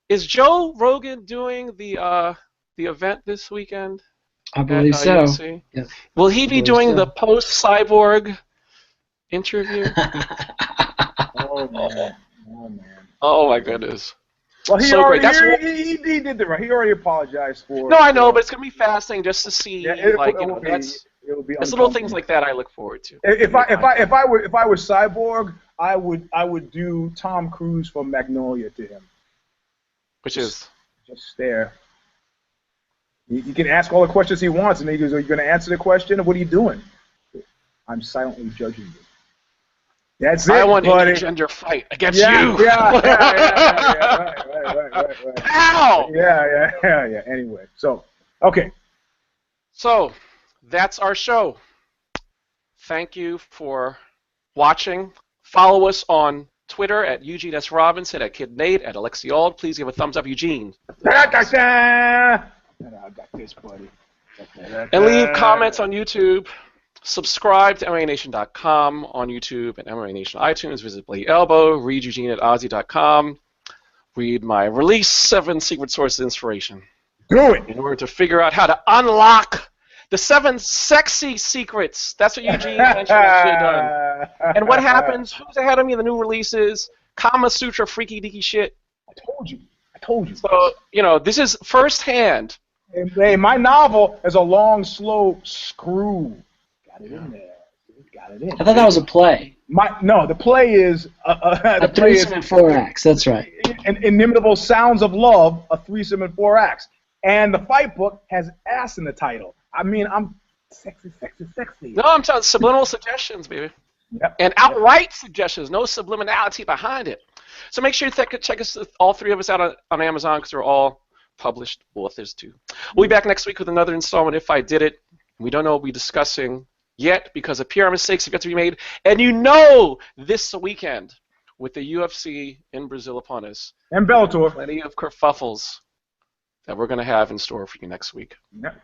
is Joe Rogan doing the event this weekend. I believe so. Yes. Will he be doing the post-cyborg interview? Oh man. Oh my goodness. Well, he did the right. He already apologized for. No, I know, but it's gonna be fascinating just to see. It's little things like that I look forward to. If I were Cyborg, I would do Tom Cruise from Magnolia to him. Which is just stare. You can ask all the questions he wants, and he goes, "Are you going to answer the question? Or what are you doing?" I'm silently judging you. That's it, I want buddy. an intergender fight against you. Yeah, right. Ow! Yeah. Anyway, okay. So, that's our show. Thank you for watching. Follow us on Twitter at Eugene S. Robinson, at Kid Nate, at Alexi Ald. Please give a thumbs up, Eugene. I got this, buddy. And leave comments on YouTube. Subscribe to MMANation.com on YouTube and MMA Nation iTunes. Visit Bloody Elbow. Read Eugene at Ozzy.com. Read my Release 7 Secret Sources of Inspiration. Do it! In order to figure out how to unlock the 7 sexy secrets. That's what Eugene mentioned I should have done. And what happens? Who's ahead of me in the new releases? Kama Sutra freaky deaky shit. I told you. So, this is firsthand Hey, my novel is a long, slow screw. Got it in there. Got it in. I thought that was a play. The play is A threesome and 4 acts. That's right. Inimitable Sounds of Love, a threesome and 4 acts. And the fight book has ass in the title. I mean, I'm sexy. No, I'm telling subliminal suggestions, baby. Yep. And outright suggestions, no subliminality behind it. So make sure you check us, all 3 of us, out on Amazon, because we're all published authors too. We'll be back next week with another installment, If I Did It. We don't know what we'll be discussing yet because of PR mistakes have yet to be made. And this weekend, with the UFC in Brazil upon us, and Bellator, plenty of kerfuffles that we're going to have in store for you next week. Yep.